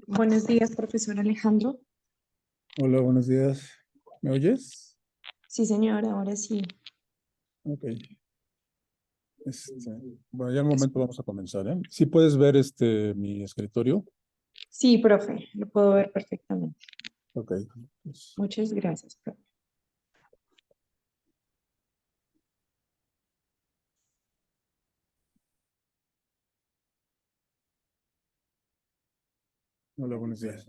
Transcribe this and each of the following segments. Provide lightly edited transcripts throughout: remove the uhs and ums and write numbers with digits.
Buenos días, profesor Alejandro. Hola, buenos días. ¿Me oyes? Sí, señor, ahora sí. Ok. Bueno, ya en un momento vamos a comenzar, ¿eh? ¿Sí puedes ver mi escritorio? Sí, profe, lo puedo ver perfectamente. Ok. Pues, Muchas gracias, profe. hola, buenos días.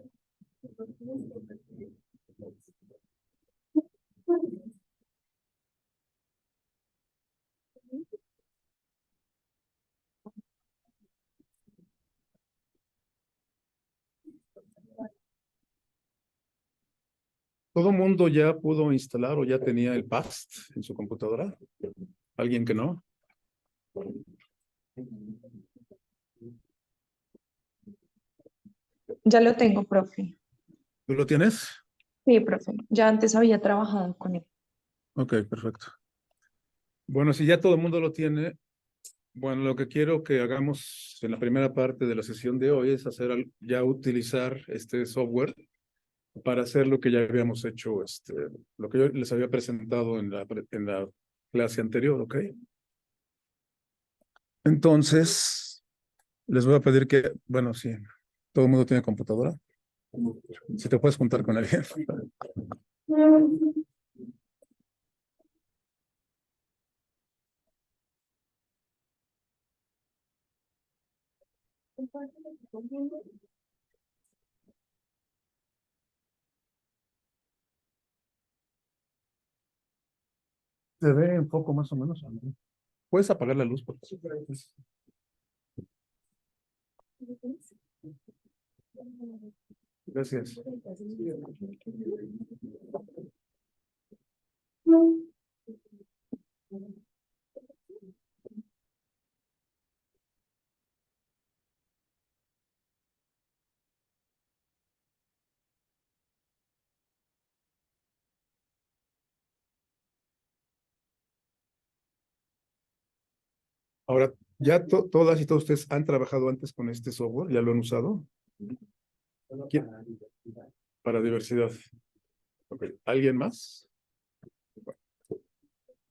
¿Todo mundo ya pudo instalar o ya tenía el PAST en su computadora? ¿Alguien que no? Ya lo tengo, profe. ¿Tú lo tienes? Sí, profe. Ya antes había trabajado con él. Ok, perfecto. Bueno, si ya todo el mundo lo tiene, bueno, lo que quiero que hagamos en la primera parte de la sesión de hoy es ya utilizar este software para hacer lo que ya habíamos hecho, lo que yo les había presentado en la clase anterior, ¿ok? Entonces, les voy a pedir que, bueno, sí, todo el mundo tiene computadora. Si te puedes juntar con alguien. ¿Se ve un poco más o menos? ¿Puedes apagar la luz? Gracias. Ahora, ¿ya todas y todos ustedes han trabajado antes con este software? ¿Ya lo han usado? ¿Quién? Para diversidad. Ok. ¿Alguien más?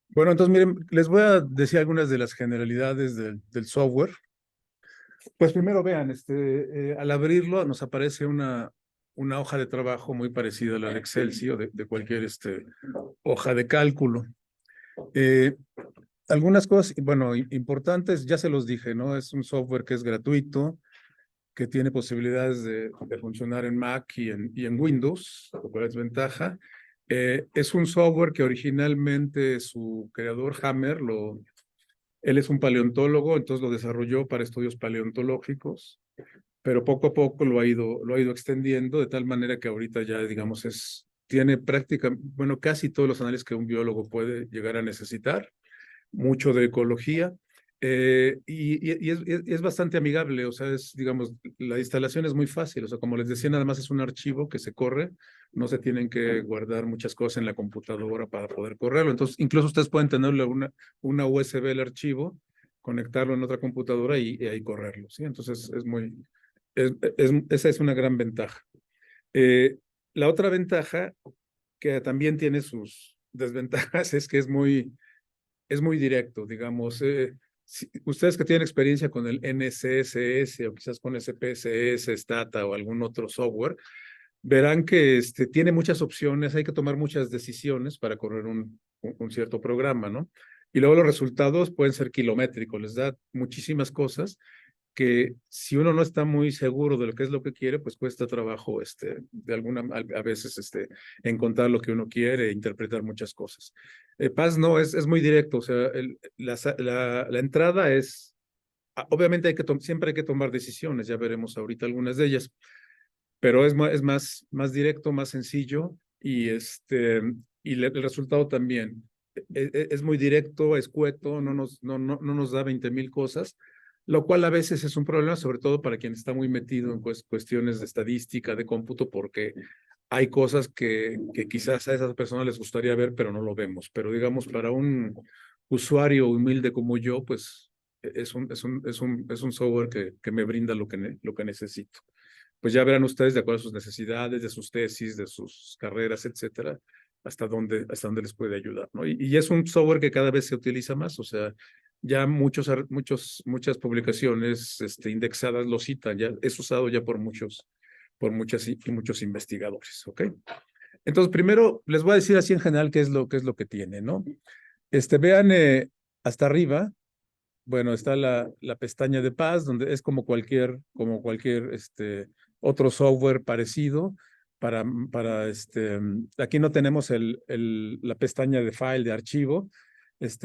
Bueno, entonces miren, les voy a decir algunas de las generalidades del software. Pues primero vean, al abrirlo nos aparece una hoja de trabajo muy parecida a la de Excel, ¿sí? O de cualquier hoja de cálculo. Eh, Algunas cosas, bueno, importantes, ya se los dije, ¿no? Es un software que es gratuito, que tiene posibilidades de funcionar en Mac y en Windows, lo cual es ventaja. Es un software que originalmente su creador, Hammer, él es un paleontólogo, entonces lo desarrolló para estudios paleontológicos, pero poco a poco lo ha ido extendiendo de tal manera que ahorita ya, digamos, tiene bueno, casi todos los análisis que un biólogo puede llegar a necesitar, mucho de ecología, es bastante amigable, o sea, digamos, la instalación es muy fácil, o sea, como les decía, nada más es un archivo que se corre, no se tienen que guardar muchas cosas en la computadora para poder correrlo, entonces incluso ustedes pueden tenerle una USB el archivo, conectarlo en otra computadora y ahí correrlo, ¿sí? Entonces esa es una gran ventaja. Eh, la otra ventaja, que también tiene sus desventajas, es que es muy directo, digamos. Ustedes que tienen experiencia con el NCSS o quizás con SPSS, Stata o algún otro software, verán que tiene muchas opciones, hay que tomar muchas decisiones para correr un cierto programa, ¿no? Y luego los resultados pueden ser kilométricos, les da muchísimas cosas que si uno no está muy seguro de lo que es lo que quiere, pues cuesta trabajo, a veces, encontrar lo que uno quiere e interpretar muchas cosas. Paz no, es muy directo, o sea, la entrada es, obviamente siempre hay que tomar decisiones, ya veremos ahorita algunas de ellas, pero es más directo, más sencillo el resultado también. Es muy directo, escueto, no nos da 20,000 cosas, lo cual a veces es un problema, sobre todo para quien está muy metido en cuestiones de estadística, de cómputo, porque hay cosas que quizás a esas personas les gustaría ver, pero no lo vemos. Pero digamos, para un usuario humilde como yo, pues es un software que me brinda lo que necesito. Pues ya verán ustedes, de acuerdo a sus necesidades, de sus tesis, de sus carreras, etcétera, hasta dónde les puede ayudar, ¿no? Y es un software que cada vez se utiliza más, o sea, ya muchas publicaciones indexadas lo citan, ya es usado ya por muchas y muchos investigadores, ¿ok? Entonces, primero les voy a decir así en general qué es lo que tiene, ¿no? Vean hasta arriba, bueno, está la pestaña de paz, donde es como cualquier otro software parecido. Aquí no tenemos la pestaña de file, de archivo,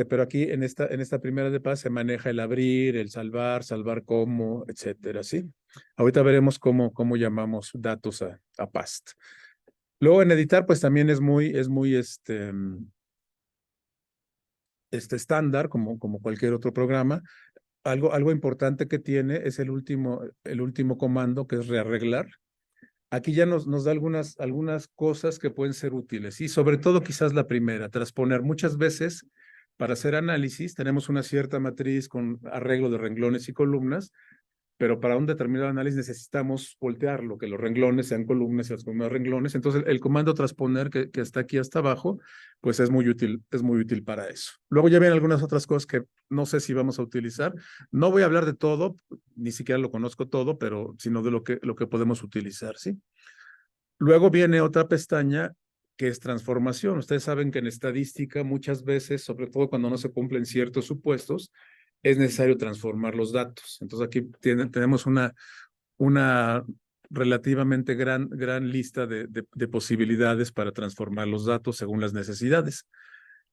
pero aquí en esta primera de paz se maneja el abrir, el salvar como, etcétera, ¿sí? Ahorita veremos cómo llamamos datos a past. Luego en editar, pues también es muy estándar, como cualquier otro programa. Algo importante que tiene es el último comando, que es rearreglar. Aquí ya nos da algunas cosas que pueden ser útiles, y sobre todo quizás la primera, transponer. Muchas veces para hacer análisis tenemos una cierta matriz con arreglo de renglones y columnas, pero para un determinado análisis necesitamos voltearlo, que los renglones sean columnas y las columnas renglones. Entonces, el comando transponer que está aquí hasta abajo, pues es muy útil para eso. Luego ya vienen algunas otras cosas que no sé si vamos a utilizar. No voy a hablar de todo, ni siquiera lo conozco todo, pero sino de lo que podemos utilizar, ¿sí? Luego viene otra pestaña que es transformación. Ustedes saben que en estadística muchas veces, sobre todo cuando no se cumplen ciertos supuestos, es necesario transformar los datos. Entonces aquí tenemos una relativamente gran lista de posibilidades para transformar los datos según las necesidades.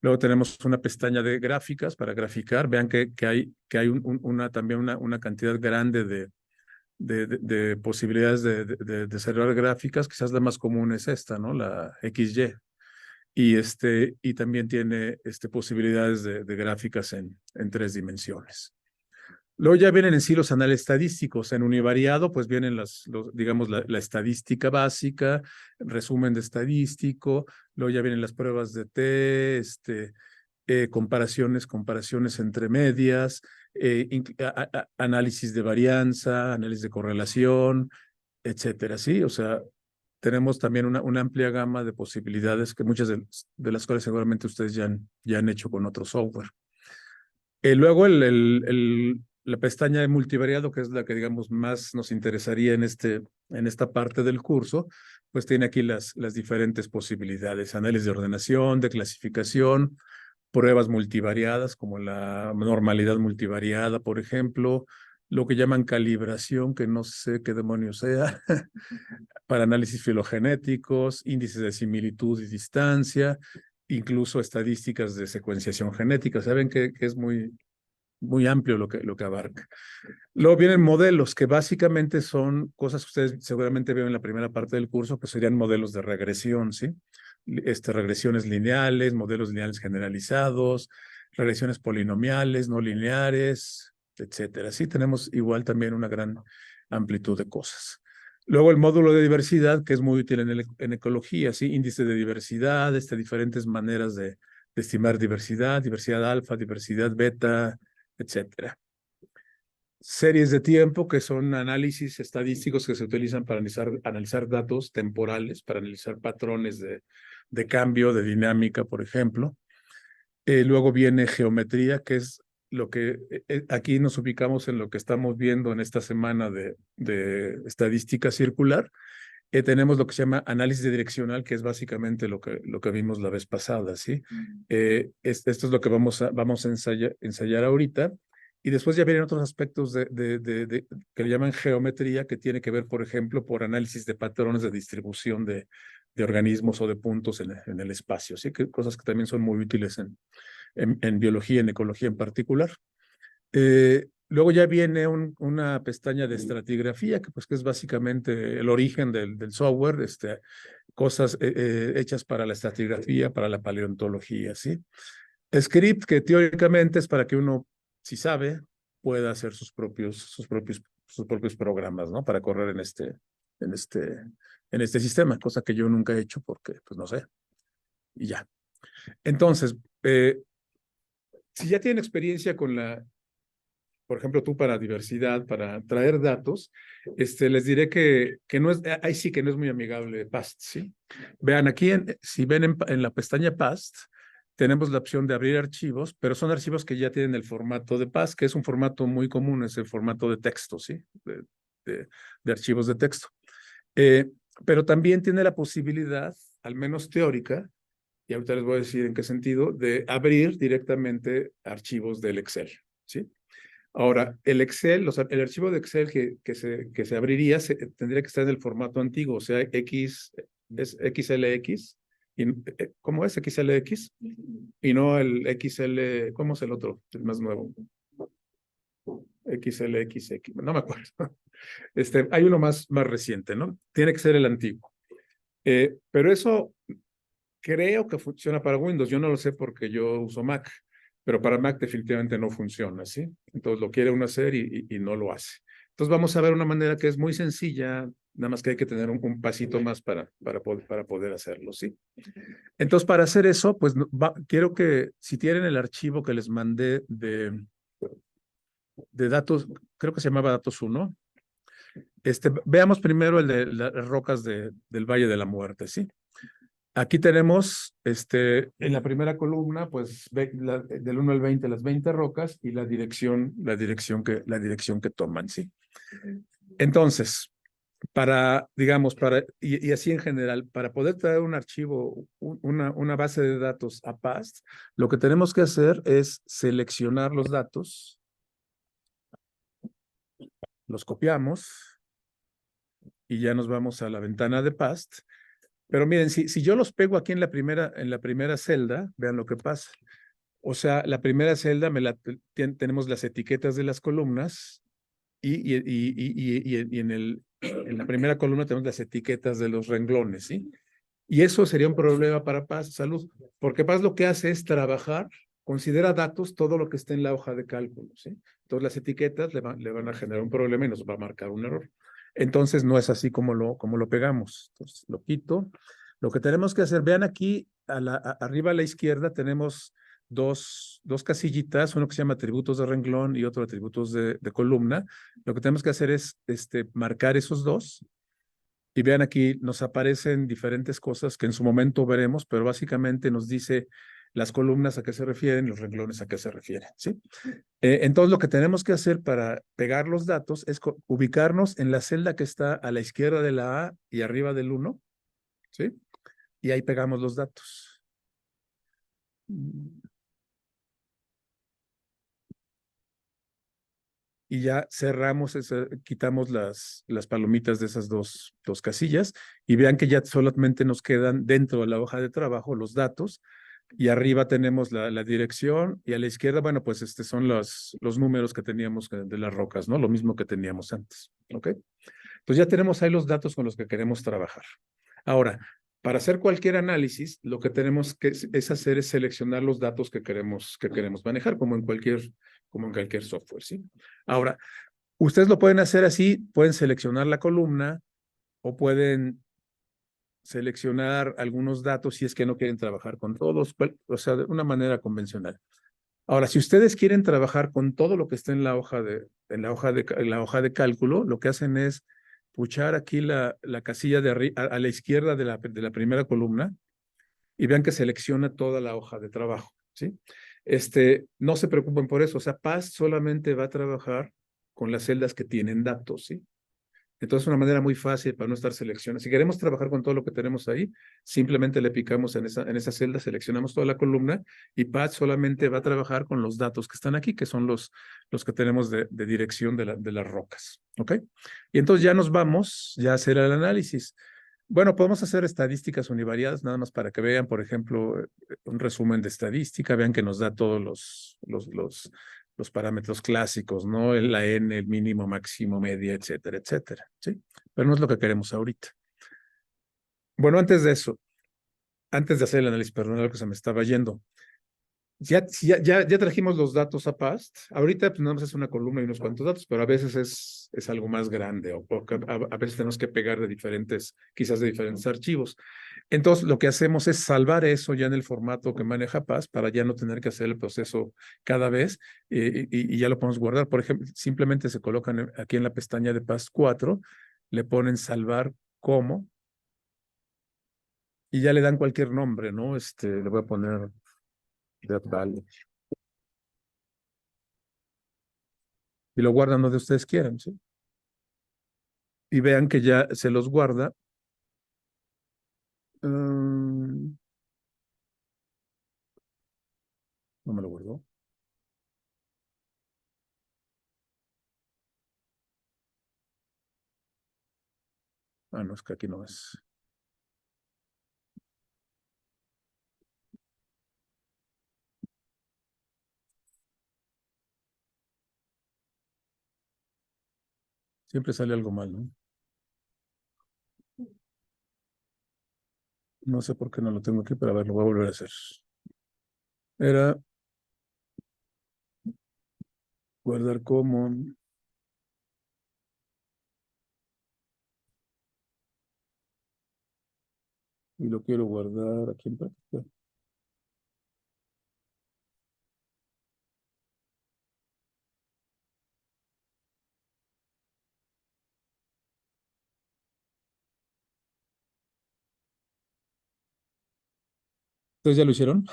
Luego tenemos una pestaña de gráficas para graficar. Vean que hay también una cantidad grande de posibilidades de desarrollar gráficas. Quizás la más común es esta, ¿no? La XY. Y también tiene posibilidades de gráficas en 3 dimensiones. Luego ya vienen en sí los análisis estadísticos. En univariado, pues vienen digamos, la estadística básica, resumen de estadístico. Luego ya vienen las pruebas de T, comparaciones entre medias, análisis de varianza, análisis de correlación, etcétera, ¿sí? O sea, tenemos también una amplia gama de posibilidades que muchas de las cuales seguramente ustedes ya han hecho con otro software. Luego la pestaña de multivariado, que es la que, digamos, más nos interesaría en esta parte del curso, pues tiene aquí las diferentes posibilidades: análisis de ordenación, de clasificación, pruebas multivariadas como la normalidad multivariada, por ejemplo, lo que llaman calibración, que no sé qué demonios sea, para análisis filogenéticos, índices de similitud y distancia, incluso estadísticas de secuenciación genética. Saben que es muy amplio lo que abarca. Luego vienen modelos, que básicamente son cosas que ustedes seguramente vieron en la primera parte del curso, que serían modelos de regresión, ¿sí? Regresiones lineales, modelos lineales generalizados, regresiones polinomiales, no lineares, etcétera. Sí, tenemos igual también una gran amplitud de cosas. Luego el módulo de diversidad, que es muy útil en ecología, ¿sí? Índice de diversidad, diferentes maneras de estimar diversidad alfa, diversidad beta, etcétera. Series de tiempo, que son análisis estadísticos que se utilizan para analizar datos temporales, para analizar patrones de cambio, de dinámica, por ejemplo. Luego viene geometría, que es lo que aquí nos ubicamos en lo que estamos viendo en esta semana de estadística circular. Tenemos lo que se llama análisis direccional, que es básicamente lo que vimos la vez pasada, ¿sí? Esto es lo que vamos a ensayar ahorita. Y después ya vienen otros aspectos que le llaman geometría, que tiene que ver, por ejemplo, por análisis de patrones de distribución de organismos o de puntos en el espacio, ¿sí? Cosas que también son muy útiles en biología, en ecología en particular. Luego ya viene una pestaña de estratigrafía, que es básicamente el origen del software, cosas hechas para la estratigrafía, para la paleontología, ¿sí? Script, que teóricamente es para que uno, si sabe, pueda hacer sus propios programas, ¿no? Para correr en este sistema, cosa que yo nunca he hecho porque, pues no sé, y ya. Entonces, si ya tienen experiencia con por ejemplo, tú para diversidad, para traer datos, les diré que no es, ahí sí que no es muy amigable PAST, ¿sí? Vean, aquí, si ven en la pestaña PAST, tenemos la opción de abrir archivos, pero son archivos que ya tienen el formato de PAST, que es un formato muy común, es el formato de texto, ¿sí? De archivos de texto. Pero también tiene la posibilidad, al menos teórica, y ahorita les voy a decir en qué sentido, de abrir directamente archivos del Excel, ¿sí? Ahora, el Excel, el archivo de Excel que se abriría tendría que estar en el formato antiguo, o sea, es XLX. ¿Cómo es XLX? Y no el XL, ¿cómo es el otro? El más nuevo. XLXX, no me acuerdo. Hay uno más reciente, ¿no? Tiene que ser el antiguo. Pero eso creo que funciona para Windows. Yo no lo sé porque yo uso Mac, pero para Mac definitivamente no funciona, ¿sí? Entonces lo quiere uno hacer y no lo hace. Entonces vamos a ver una manera que es muy sencilla, nada más que hay que tener un pasito más para poder hacerlo, ¿sí? Entonces para hacer eso, pues quiero que si tienen el archivo que les mandé de datos, creo que se llamaba datos 1, veamos primero el de las rocas del Valle de la Muerte, ¿sí? Aquí tenemos, en la primera columna, pues, del 1 al 20, las 20 rocas y la dirección que toman, ¿sí? Entonces, digamos, y así en general, para poder traer un archivo, una base de datos a PAST, lo que tenemos que hacer es seleccionar los datos, los copiamos y ya nos vamos a la ventana de PAST. Pero miren, si yo los pego aquí en la primera celda, vean lo que pasa. O sea, la primera celda tenemos las etiquetas de las columnas y en la primera columna tenemos las etiquetas de los renglones, ¿sí? Y eso sería un problema para Paz Salud, porque Paz lo que hace es trabajar, considera datos todo lo que está en la hoja de cálculo, ¿sí? Entonces las etiquetas le van a generar un problema y nos va a marcar un error. Entonces no es así como lo pegamos. Entonces lo quito. Lo que tenemos que hacer, vean aquí, arriba a la izquierda tenemos dos casillitas, uno que se llama atributos de renglón y otro atributos de columna. Lo que tenemos que hacer es marcar esos dos. Y vean aquí, nos aparecen diferentes cosas que en su momento veremos, pero básicamente nos dice las columnas a qué se refieren, los renglones a qué se refieren, ¿sí? Entonces, lo que tenemos que hacer para pegar los datos es ubicarnos en la celda que está a la izquierda de la A y arriba del 1, ¿sí? Y ahí pegamos los datos. Y ya cerramos, quitamos las palomitas de esas dos casillas y vean que ya solamente nos quedan dentro de la hoja de trabajo los datos y arriba tenemos la dirección y a la izquierda, bueno, pues son los números que teníamos de las rocas, ¿no? Lo mismo que teníamos antes, ¿ok? Pues ya tenemos ahí los datos con los que queremos trabajar. Ahora, para hacer cualquier análisis, lo que tenemos que hacer es seleccionar los datos que queremos manejar, como en cualquier software, ¿sí? Ahora, ustedes lo pueden hacer así, pueden seleccionar la columna o pueden seleccionar algunos datos si es que no quieren trabajar con todos, o sea, de una manera convencional. Ahora, si ustedes quieren trabajar con todo lo que está en la hoja de cálculo, lo que hacen es puchar aquí la casilla de arriba, a la izquierda de la primera columna y vean que selecciona toda la hoja de trabajo, ¿sí? No se preocupen por eso, o sea, Paz solamente va a trabajar con las celdas que tienen datos, ¿sí? Entonces, una manera muy fácil para no estar seleccionando. Si queremos trabajar con todo lo que tenemos ahí, simplemente le picamos en esa celda, seleccionamos toda la columna y Paz solamente va a trabajar con los datos que están aquí, que son los que tenemos de dirección de las rocas, ¿ok? Y entonces ya nos vamos ya a hacer el análisis. Bueno, podemos hacer estadísticas univariadas, nada más para que vean, por ejemplo, un resumen de estadística, vean que nos da todos los parámetros clásicos, ¿no? La N, el mínimo, máximo, media, etcétera, etcétera, ¿sí? Pero no es lo que queremos ahorita. Bueno, antes de hacer el análisis, perdón, lo que se me estaba yendo. Ya trajimos los datos a PAST. Ahorita pues nada más es una columna y unos cuantos datos, pero a veces es algo más grande o que a veces tenemos que pegar de diferentes, quizás de diferentes archivos. Entonces, lo que hacemos es salvar eso ya en el formato que maneja PAST para ya no tener que hacer el proceso cada vez y ya lo podemos guardar. Por ejemplo, simplemente se colocan aquí en la pestaña de PAST 4, le ponen salvar como y ya le dan cualquier nombre, ¿no? Le voy a poner Death Valley. Y lo guardan donde ustedes quieran, ¿sí? Y vean que ya se los guarda. No me lo guardó. Ah, no, es que aquí no es. Siempre sale algo mal, ¿no? No sé por qué no lo tengo aquí, pero a ver, lo voy a volver a hacer. Era guardar como. Y lo quiero guardar aquí en práctica. ¿Ustedes ya lo hicieron?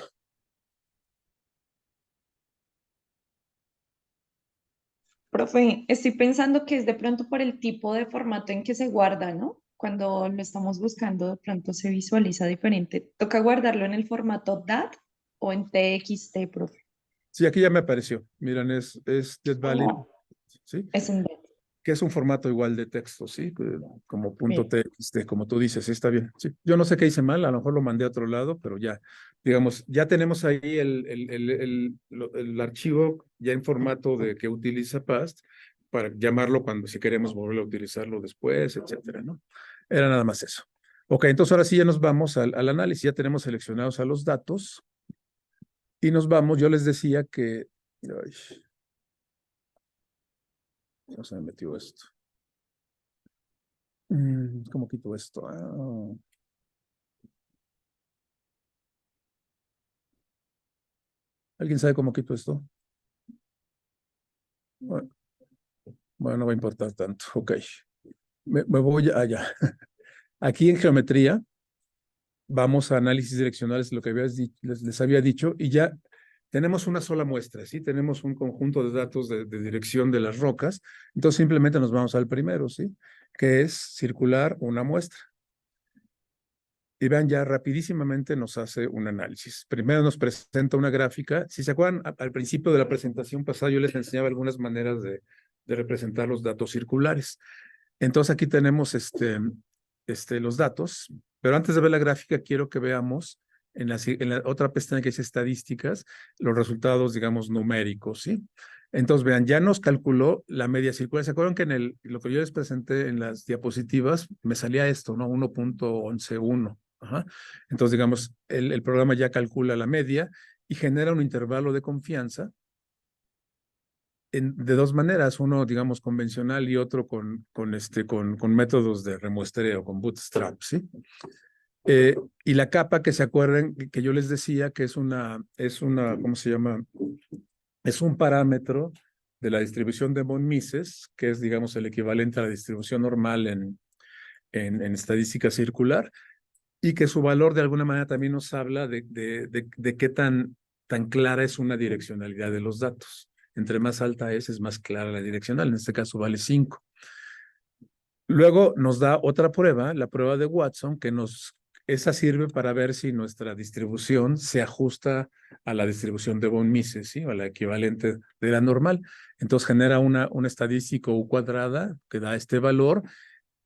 Profe, estoy pensando que es de pronto por el tipo de formato en que se guarda, ¿no? Cuando lo estamos buscando, de pronto se visualiza diferente. ¿Toca guardarlo en el formato DAT o en TXT, profe? Sí, aquí ya me apareció. Miren, es Death Valley, Oh, ¿sí? es en DAT. Que es un formato igual de texto, ¿sí? Como punto Bien. TXT, como tú dices, sí, está bien. Sí, yo no sé qué hice mal, a lo mejor lo mandé a otro lado, pero ya, digamos, ya tenemos ahí el archivo ya en formato de que utiliza PAST para llamarlo cuando si queremos volver a utilizarlo después, etcétera, ¿no? Era nada más eso. Ok, entonces ahora sí ya nos vamos al análisis, ya tenemos seleccionados a los datos y nos vamos, yo les decía que, ay, no se me metió esto. ¿Cómo quito esto? ¿Alguien sabe cómo quito esto? Bueno, bueno, no va a importar tanto. Ok. Me voy allá. Aquí en geometría vamos a análisis direccionales, lo que les había dicho, y ya tenemos una sola muestra, ¿sí? Tenemos un conjunto de datos de dirección de las rocas. Entonces simplemente nos vamos al primero, ¿sí? Que es circular una muestra. Y vean, ya rapidísimamente nos hace un análisis. Primero nos presenta una gráfica. Si se acuerdan, al principio de la presentación pasada yo les enseñaba algunas maneras de representar los datos circulares. Entonces aquí tenemos los datos, pero antes de ver la gráfica quiero que veamos en la otra pestaña que dice estadísticas, los resultados, digamos, numéricos, ¿sí? Entonces, vean, ya nos calculó la media circular. ¿Se acuerdan que lo que yo les presenté en las diapositivas me salía esto, ¿no? 1.111. Ajá. Entonces, digamos, el programa ya calcula la media y genera un intervalo de confianza de dos maneras, uno, digamos, convencional y otro con métodos de remuestreo, con Bootstrap, ¿sí? Y la capa que se acuerden que yo les decía que ¿cómo se llama? Es un parámetro de la distribución de von Mises, que es, digamos, el equivalente a la distribución normal en estadística circular, y que su valor de alguna manera también nos habla de qué tan clara es una direccionalidad de los datos. Entre más alta es más clara la direccional. En este caso vale 5. Luego nos da otra prueba, la prueba de Watson, esa sirve para ver si nuestra distribución se ajusta a la distribución de von Mises, ¿sí? O a la equivalente de la normal. Entonces genera una estadística U cuadrada que da este valor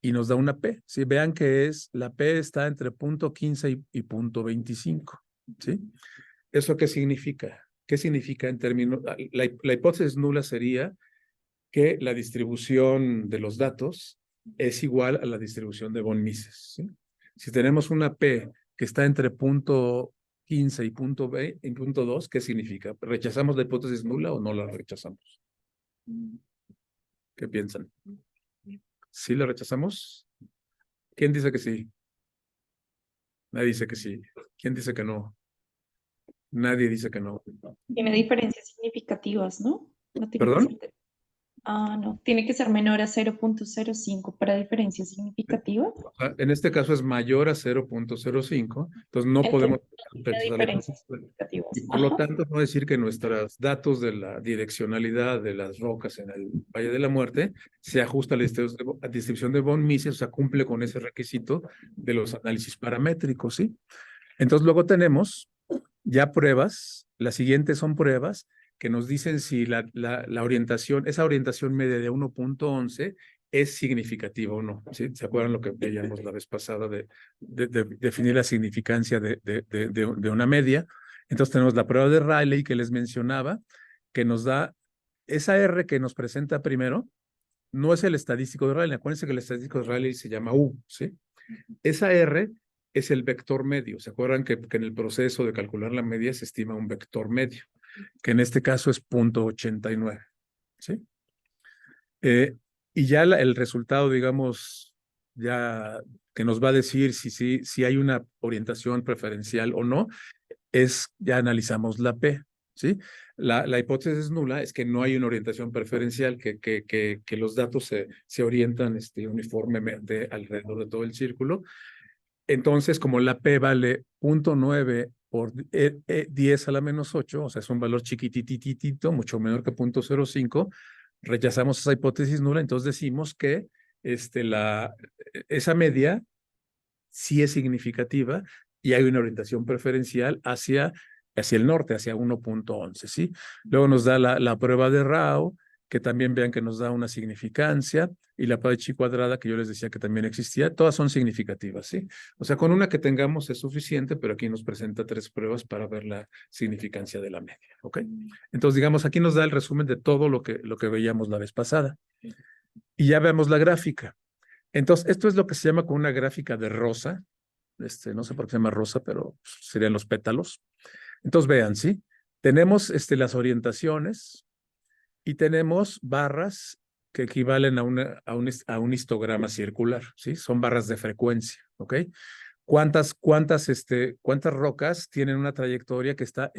y nos da una P. ¿Sí? Vean que la P está entre 0.15 y 0.25. ¿Sí? ¿Eso qué significa? ¿Qué significa en términos? La hipótesis nula sería que la distribución de los datos es igual a la distribución de von Mises. ¿Sí? Si tenemos una P que está entre 15 y punto B, en punto 2, ¿qué significa? ¿Rechazamos la hipótesis nula o no la rechazamos? ¿Qué piensan? ¿Sí la rechazamos? ¿Quién dice que sí? Nadie dice que sí. ¿Quién dice que no? Nadie dice que no. Tiene diferencias significativas, ¿no? No tiene que ¿Perdón? ser. Ah, no. Tiene que ser menor a 0,05 para diferencias significativas. En este caso es mayor a 0.05, entonces no podemos Entonces, tiene rechazar la hipótesis. diferencias significativas. Y por lo Ajá. tanto, no decir que nuestros datos de la direccionalidad de las rocas en el Valle de la Muerte se ajusta a la distribución de von Mises, o sea, cumple con ese requisito de los análisis paramétricos, ¿sí? Entonces, luego tenemos ya pruebas, las siguientes son pruebas que nos dicen si la orientación, esa orientación media de 1.11 es significativa o no. ¿Sí? ¿Se acuerdan lo que veíamos la vez pasada de definir la significancia de una media? Entonces tenemos la prueba de Rayleigh que les mencionaba, que nos da esa R que nos presenta primero, no es el estadístico de Rayleigh. Acuérdense que el estadístico de Rayleigh se llama U, ¿sí? Esa R es el vector medio. ¿Se acuerdan que en el proceso de calcular la media se estima un vector medio? Que en este caso es 0.89, ¿sí? Y ya el resultado, digamos, ya que nos va a decir si hay una orientación preferencial o no, ya analizamos la P, ¿sí? La hipótesis nula es que no hay una orientación preferencial, que los datos se orientan uniformemente alrededor de todo el círculo. Entonces, como la P vale 0.9 por 10 a la menos 8, o sea, es un valor chiquitititito, mucho menor que 0.05, rechazamos esa hipótesis nula, entonces decimos que esa media sí es significativa y hay una orientación preferencial hacia el norte, hacia 1.11, ¿sí? Luego nos da la prueba de Rao, que también vean que nos da una significancia, y la prueba de Chi cuadrada, que yo les decía que también existía, todas son significativas, ¿sí? O sea, con una que tengamos es suficiente, pero aquí nos presenta 3 pruebas para ver la significancia de la media, ¿ok? Entonces, digamos, aquí nos da el resumen de todo lo que veíamos la vez pasada. Y ya vemos la gráfica. Entonces, esto es lo que se llama con una gráfica de rosa. No sé por qué se llama rosa, pero serían los pétalos. Entonces, vean, ¿sí? Tenemos las orientaciones y tenemos barras que equivalen a un histograma circular, ¿sí? Son barras de frecuencia, ¿ok? ¿Cuántas rocas tienen una trayectoria que está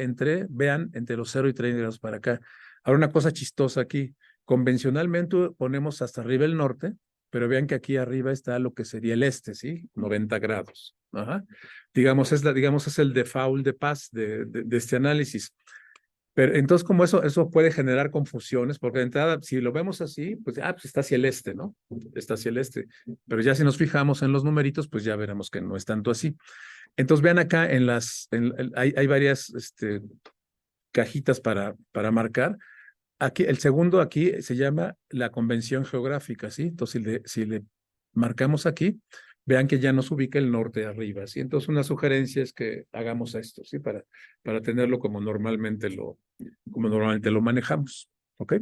vean, entre los 0 y 30 grados para acá? Ahora, una cosa chistosa aquí. Convencionalmente ponemos hasta arriba el norte, pero vean que aquí arriba está lo que sería el este, ¿sí? 90 grados. Ajá. Digamos, es el default de paz de este análisis. Pero entonces, como eso puede generar confusiones, porque de entrada, si lo vemos así, pues está hacia el este, ¿no? Está hacia el este. Pero ya si nos fijamos en los numeritos, pues ya veremos que no es tanto así. Entonces, vean acá hay varias cajitas para marcar. Aquí, el segundo aquí se llama la convención geográfica, ¿sí? Entonces, si le marcamos aquí, vean que ya nos ubica el norte arriba, ¿sí? Entonces, una sugerencia es que hagamos esto, ¿sí? Para tenerlo como normalmente lo manejamos, ¿ok?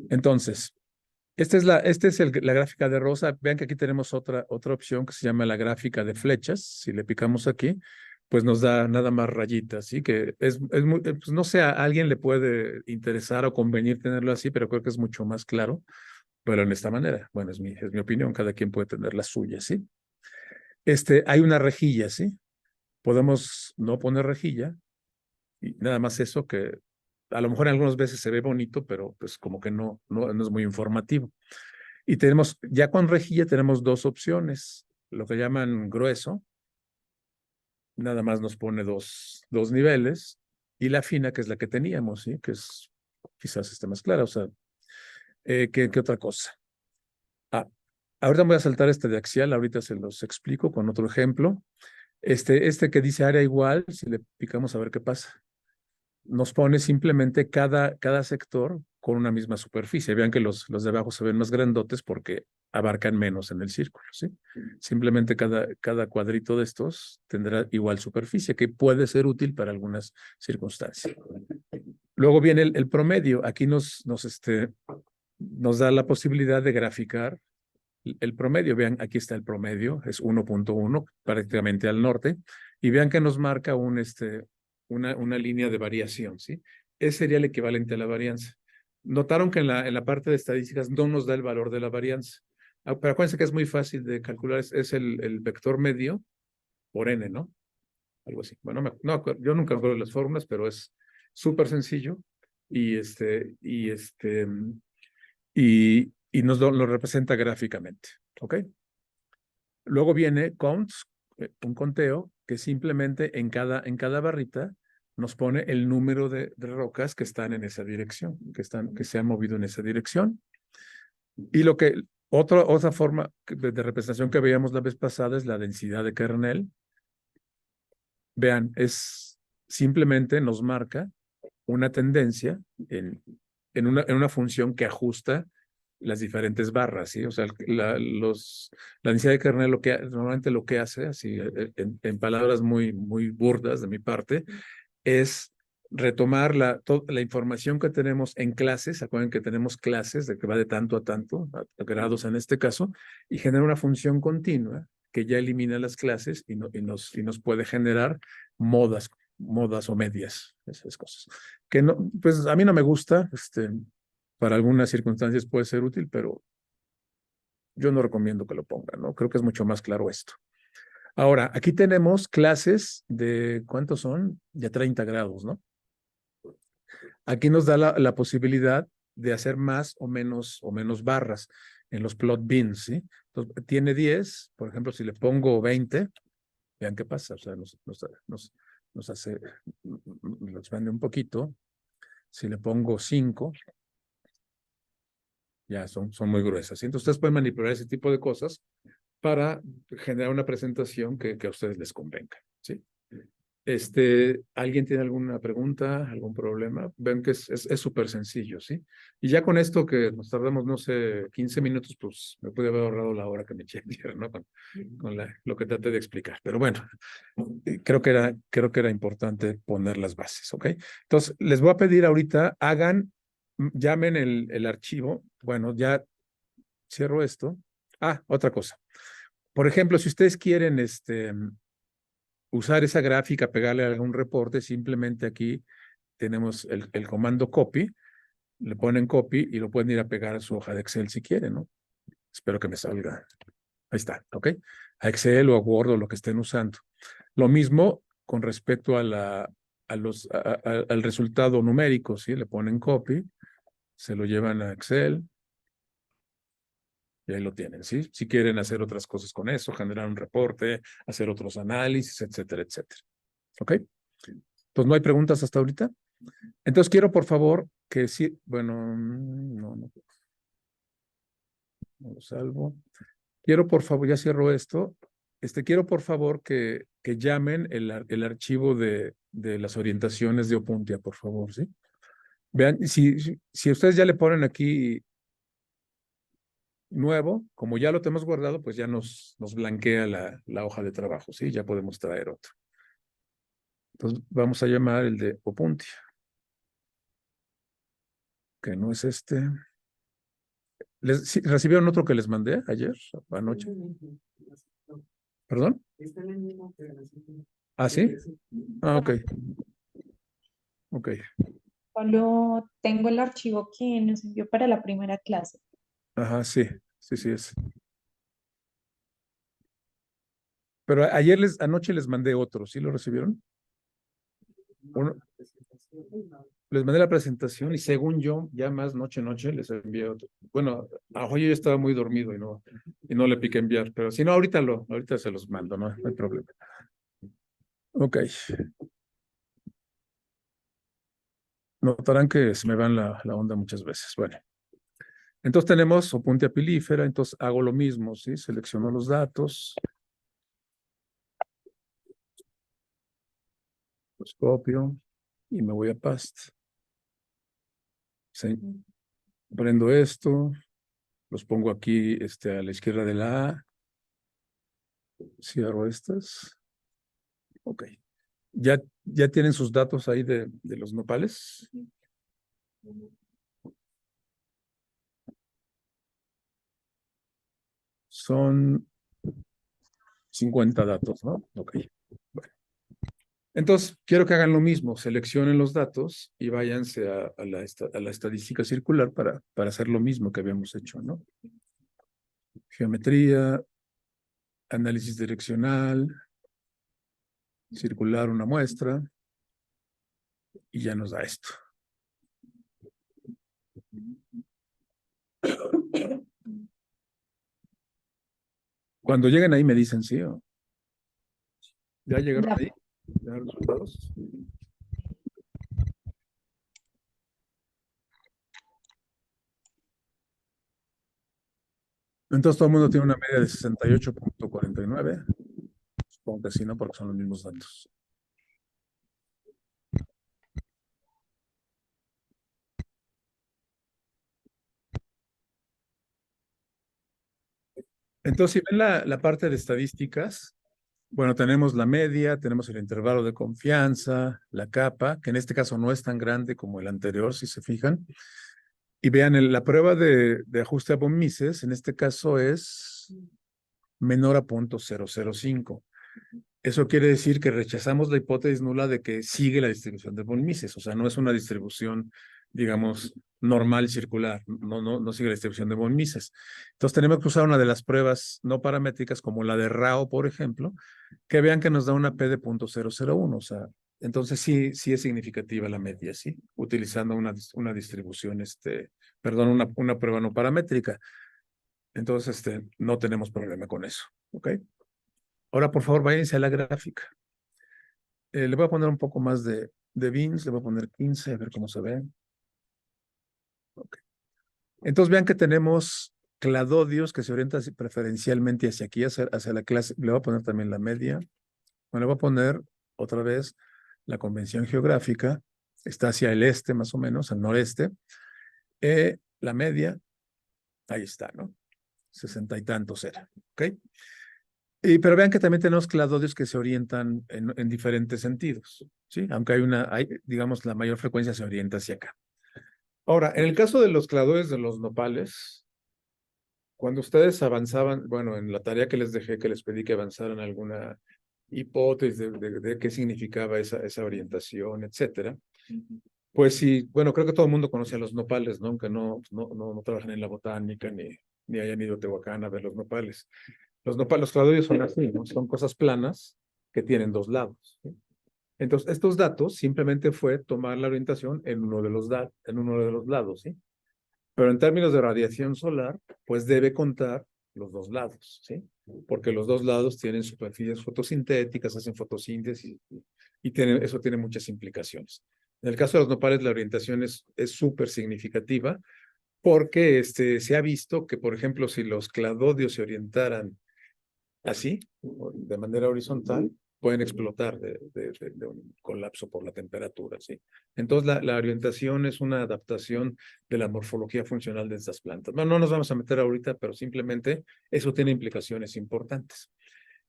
Entonces, esta es la gráfica de rosa. Vean que aquí tenemos otra opción que se llama la gráfica de flechas. Si le picamos aquí, pues nos da nada más rayitas, ¿sí? Que pues no sé, a alguien le puede interesar o convenir tenerlo así, pero creo que es mucho más claro, pero en esta manera. Bueno, es mi opinión, cada quien puede tener la suya, ¿sí? Hay una rejilla, ¿sí? Podemos no poner rejilla y nada más eso que a lo mejor algunas veces se ve bonito, pero pues como que no es muy informativo. Y ya con rejilla tenemos 2 opciones, lo que llaman grueso, nada más nos pone dos niveles, y la fina, que es la que teníamos, ¿sí? Que quizás esté más clara, o sea, ¿qué otra cosa? Ahorita voy a saltar de axial, ahorita se los explico con otro ejemplo. Que dice área igual, si le picamos a ver qué pasa. Nos pone simplemente cada sector con una misma superficie. Vean que los de abajo se ven más grandotes porque abarcan menos en el círculo, ¿sí? Simplemente cada cuadrito de estos tendrá igual superficie, que puede ser útil para algunas circunstancias. Luego viene el promedio. Aquí nos da la posibilidad de graficar el promedio. Vean, aquí está el promedio, es 1.1, prácticamente al norte. y vean que nos marca una línea de variación, ¿sí? Ese sería el equivalente a la varianza. Notaron que en la parte de estadísticas no nos da el valor de la varianza. Pero acuérdense que es muy fácil de calcular, es el vector medio por n, ¿no? Algo así. Bueno, yo nunca me acuerdo de las fórmulas, pero es súper sencillo y y nos lo representa gráficamente, ¿ok? Luego viene counts, un conteo que simplemente en cada barrita nos pone el número de rocas que están en esa dirección, que se han movido en esa dirección. Y otra forma de representación que veíamos la vez pasada es la densidad de kernel. Vean, simplemente nos marca una tendencia en una función que ajusta las diferentes barras, ¿sí? O sea, la densidad de kernel normalmente lo que hace, así en palabras muy burdas de mi parte, es retomar la información que tenemos en clases. Acuérdense que tenemos clases de que va de tanto a tanto, a grados en este caso, y genera una función continua que ya elimina las clases y nos puede generar modas o medias, esas cosas. Que no, pues a mí no me gusta, para algunas circunstancias puede ser útil, pero yo no recomiendo que lo pongan, ¿no? Creo que es mucho más claro esto. Ahora, aquí tenemos clases de, ¿cuántos son? Ya 30 grados, ¿no? Aquí nos da la posibilidad de hacer más o menos barras en los plot bins, ¿sí? Entonces, tiene 10, por ejemplo, si le pongo 20, vean qué pasa, o sea, nos hace, lo expande un poquito. Si le pongo 5, ya son muy gruesas. Entonces, ustedes pueden manipular ese tipo de cosas para generar una presentación que a ustedes les convenga, ¿sí? ¿Alguien tiene alguna pregunta, algún problema? Ven que es súper sencillo, ¿sí? Y ya con esto que nos tardamos, no sé, 15 minutos, pues me pude haber ahorrado la hora que me eché ayer, ¿no? Con lo que traté de explicar. Pero bueno, creo que era importante poner las bases, ¿ok? Entonces, les voy a pedir ahorita, llamen el archivo. Bueno, ya cierro esto. Otra cosa. Por ejemplo, si ustedes quieren, usar esa gráfica, pegarle a algún reporte, simplemente aquí tenemos el comando copy, le ponen copy y lo pueden ir a pegar a su hoja de Excel si quieren, ¿no? Espero que me salga. Ahí está, ¿ok? A Excel o a Word o lo que estén usando. Lo mismo con respecto al resultado numérico, ¿sí? Le ponen copy, se lo llevan a Excel y ahí lo tienen, ¿sí? Si quieren hacer otras cosas con eso, generar un reporte, hacer otros análisis, etcétera, etcétera. ¿Ok? Entonces, ¿no hay preguntas hasta ahorita? Entonces, quiero, por favor, que sí, bueno, no lo salvo. Quiero, por favor, ya cierro esto. Quiero, por favor, que llamen el archivo de las orientaciones de Opuntia, por favor, ¿sí? Vean, si ustedes ya le ponen aquí nuevo, como ya lo tenemos guardado, pues ya nos blanquea la hoja de trabajo, ¿sí? Ya podemos traer otro. Entonces, vamos a llamar el de Opuntia, que no es este. ¿Recibieron otro que les mandé ayer, anoche? ¿Perdón? ¿Ah, sí? Ok, ok. Solo tengo el archivo que nos envió para la primera clase. Ajá, sí, sí es. Pero anoche les mandé otro, ¿sí lo recibieron? Uno, les mandé la presentación y según yo, ya más noche les envié otro. Bueno, hoy yo estaba muy dormido y no le piqué enviar, pero si no, ahorita se los mando, no hay problema. Ok. Notarán que se me va la onda muchas veces. Bueno, entonces tenemos Opuntia pilífera, entonces hago lo mismo, ¿sí? Selecciono los datos, los copio y me voy a Past. Sí. Prendo esto, los pongo aquí a la izquierda de la A, cierro estas. Ok. ¿Ya tienen sus datos ahí de los nopales? Son 50 datos, ¿no? Ok. Bueno. Entonces, quiero que hagan lo mismo, seleccionen los datos y váyanse a la estadística circular para hacer lo mismo que habíamos hecho, ¿no? Geometría, análisis direccional, circular una muestra, y ya nos da esto. Cuando lleguen ahí me dicen sí o ya llegaron Ya. ahí, ya los resultados. Entonces todo el mundo tiene una media de 68.49. Supongo que sí, ¿no? Porque son los mismos datos. Entonces, si ven la parte de estadísticas, bueno, tenemos la media, tenemos el intervalo de confianza, la capa, que en este caso no es tan grande como el anterior, si se fijan. Y vean, la prueba de ajuste a von Mises, en este caso es menor a 0.005. Eso quiere decir que rechazamos la hipótesis nula de que sigue la distribución de von Mises, o sea, no es una distribución, digamos, normal circular, no sigue la distribución de von Mises. Entonces tenemos que usar una de las pruebas no paramétricas, como la de Rao, por ejemplo, que vean que nos da una P de 0.001, o sea, entonces sí es significativa la media, ¿sí? Utilizando una distribución, perdón, una prueba no paramétrica. Entonces, no tenemos problema con eso, ¿ok? Ahora, por favor, váyanse a la gráfica. Le voy a poner un poco más de bins, le voy a poner 15, a ver cómo se ve. Okay. Entonces vean que tenemos cladodios que se orientan preferencialmente hacia aquí, hacia la clase. Le voy a poner también la media. Bueno, le voy a poner otra vez la convención geográfica. Está hacia el este, más o menos, al noreste. La media, ahí está, ¿no? 60 y tantos era, ¿ok? Pero vean que también tenemos cladodios que se orientan en diferentes sentidos, ¿sí? Aunque digamos, la mayor frecuencia se orienta hacia acá. Ahora, en el caso de los cladodios de los nopales, cuando ustedes avanzaban, bueno, en la tarea que les dejé, que les pedí que avanzaran alguna hipótesis de qué significaba esa orientación, etcétera, pues sí, bueno, creo que todo el mundo conoce a los nopales, ¿no? Aunque no trabajan en la botánica ni hayan ido a Tehuacán a ver los nopales. Los cladodios son así, ¿no? Son cosas planas que tienen dos lados, ¿sí? Entonces, estos datos simplemente fue tomar la orientación en uno de los lados, ¿sí? Pero en términos de radiación solar, pues debe contar los dos lados, ¿sí? Porque los dos lados tienen superficies fotosintéticas, hacen fotosíntesis y eso tiene muchas implicaciones. En el caso de los nopales, la orientación es súper significativa porque se ha visto que, por ejemplo, si los cladodios se orientaran así, de manera horizontal, pueden explotar de un colapso por la temperatura, ¿sí? Entonces, la orientación es una adaptación de la morfología funcional de estas plantas. Bueno, no nos vamos a meter ahorita, pero simplemente eso tiene implicaciones importantes.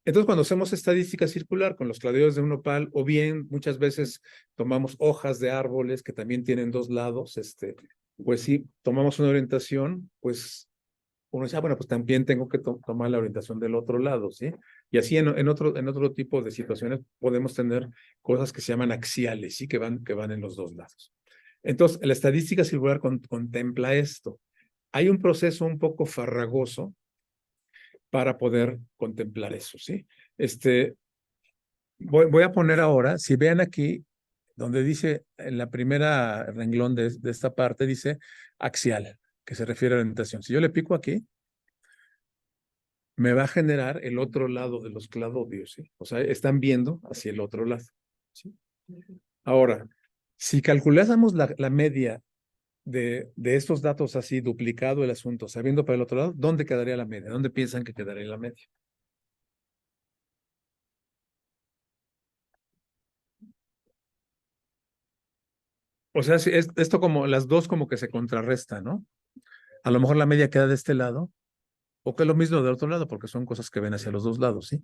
Entonces, cuando hacemos estadística circular con los cladodios de un nopal, o bien muchas veces tomamos hojas de árboles que también tienen dos lados, pues sí, tomamos una orientación, pues uno dice, bueno, pues también tengo que tomar la orientación del otro lado, ¿sí? Y así en otro tipo de situaciones podemos tener cosas que se llaman axiales, ¿sí? Que van en los dos lados. Entonces, la estadística circular contempla esto. Hay un proceso un poco farragoso para poder contemplar eso, ¿sí? Voy a poner ahora, si vean aquí, donde dice, en la primera renglón de esta parte, dice axial, que se refiere a orientación. Si yo le pico aquí, me va a generar el otro lado de los cladodios, ¿sí? O sea, están viendo hacia el otro lado, ¿sí? Ahora, si calculásemos la media de estos datos así, duplicado el asunto, sabiendo para el otro lado, ¿dónde quedaría la media? ¿Dónde piensan que quedaría la media? O sea, si esto como las dos como que se contrarrestan, ¿no? A lo mejor la media queda de este lado, o que es lo mismo del otro lado, porque son cosas que ven hacia los dos lados, ¿sí?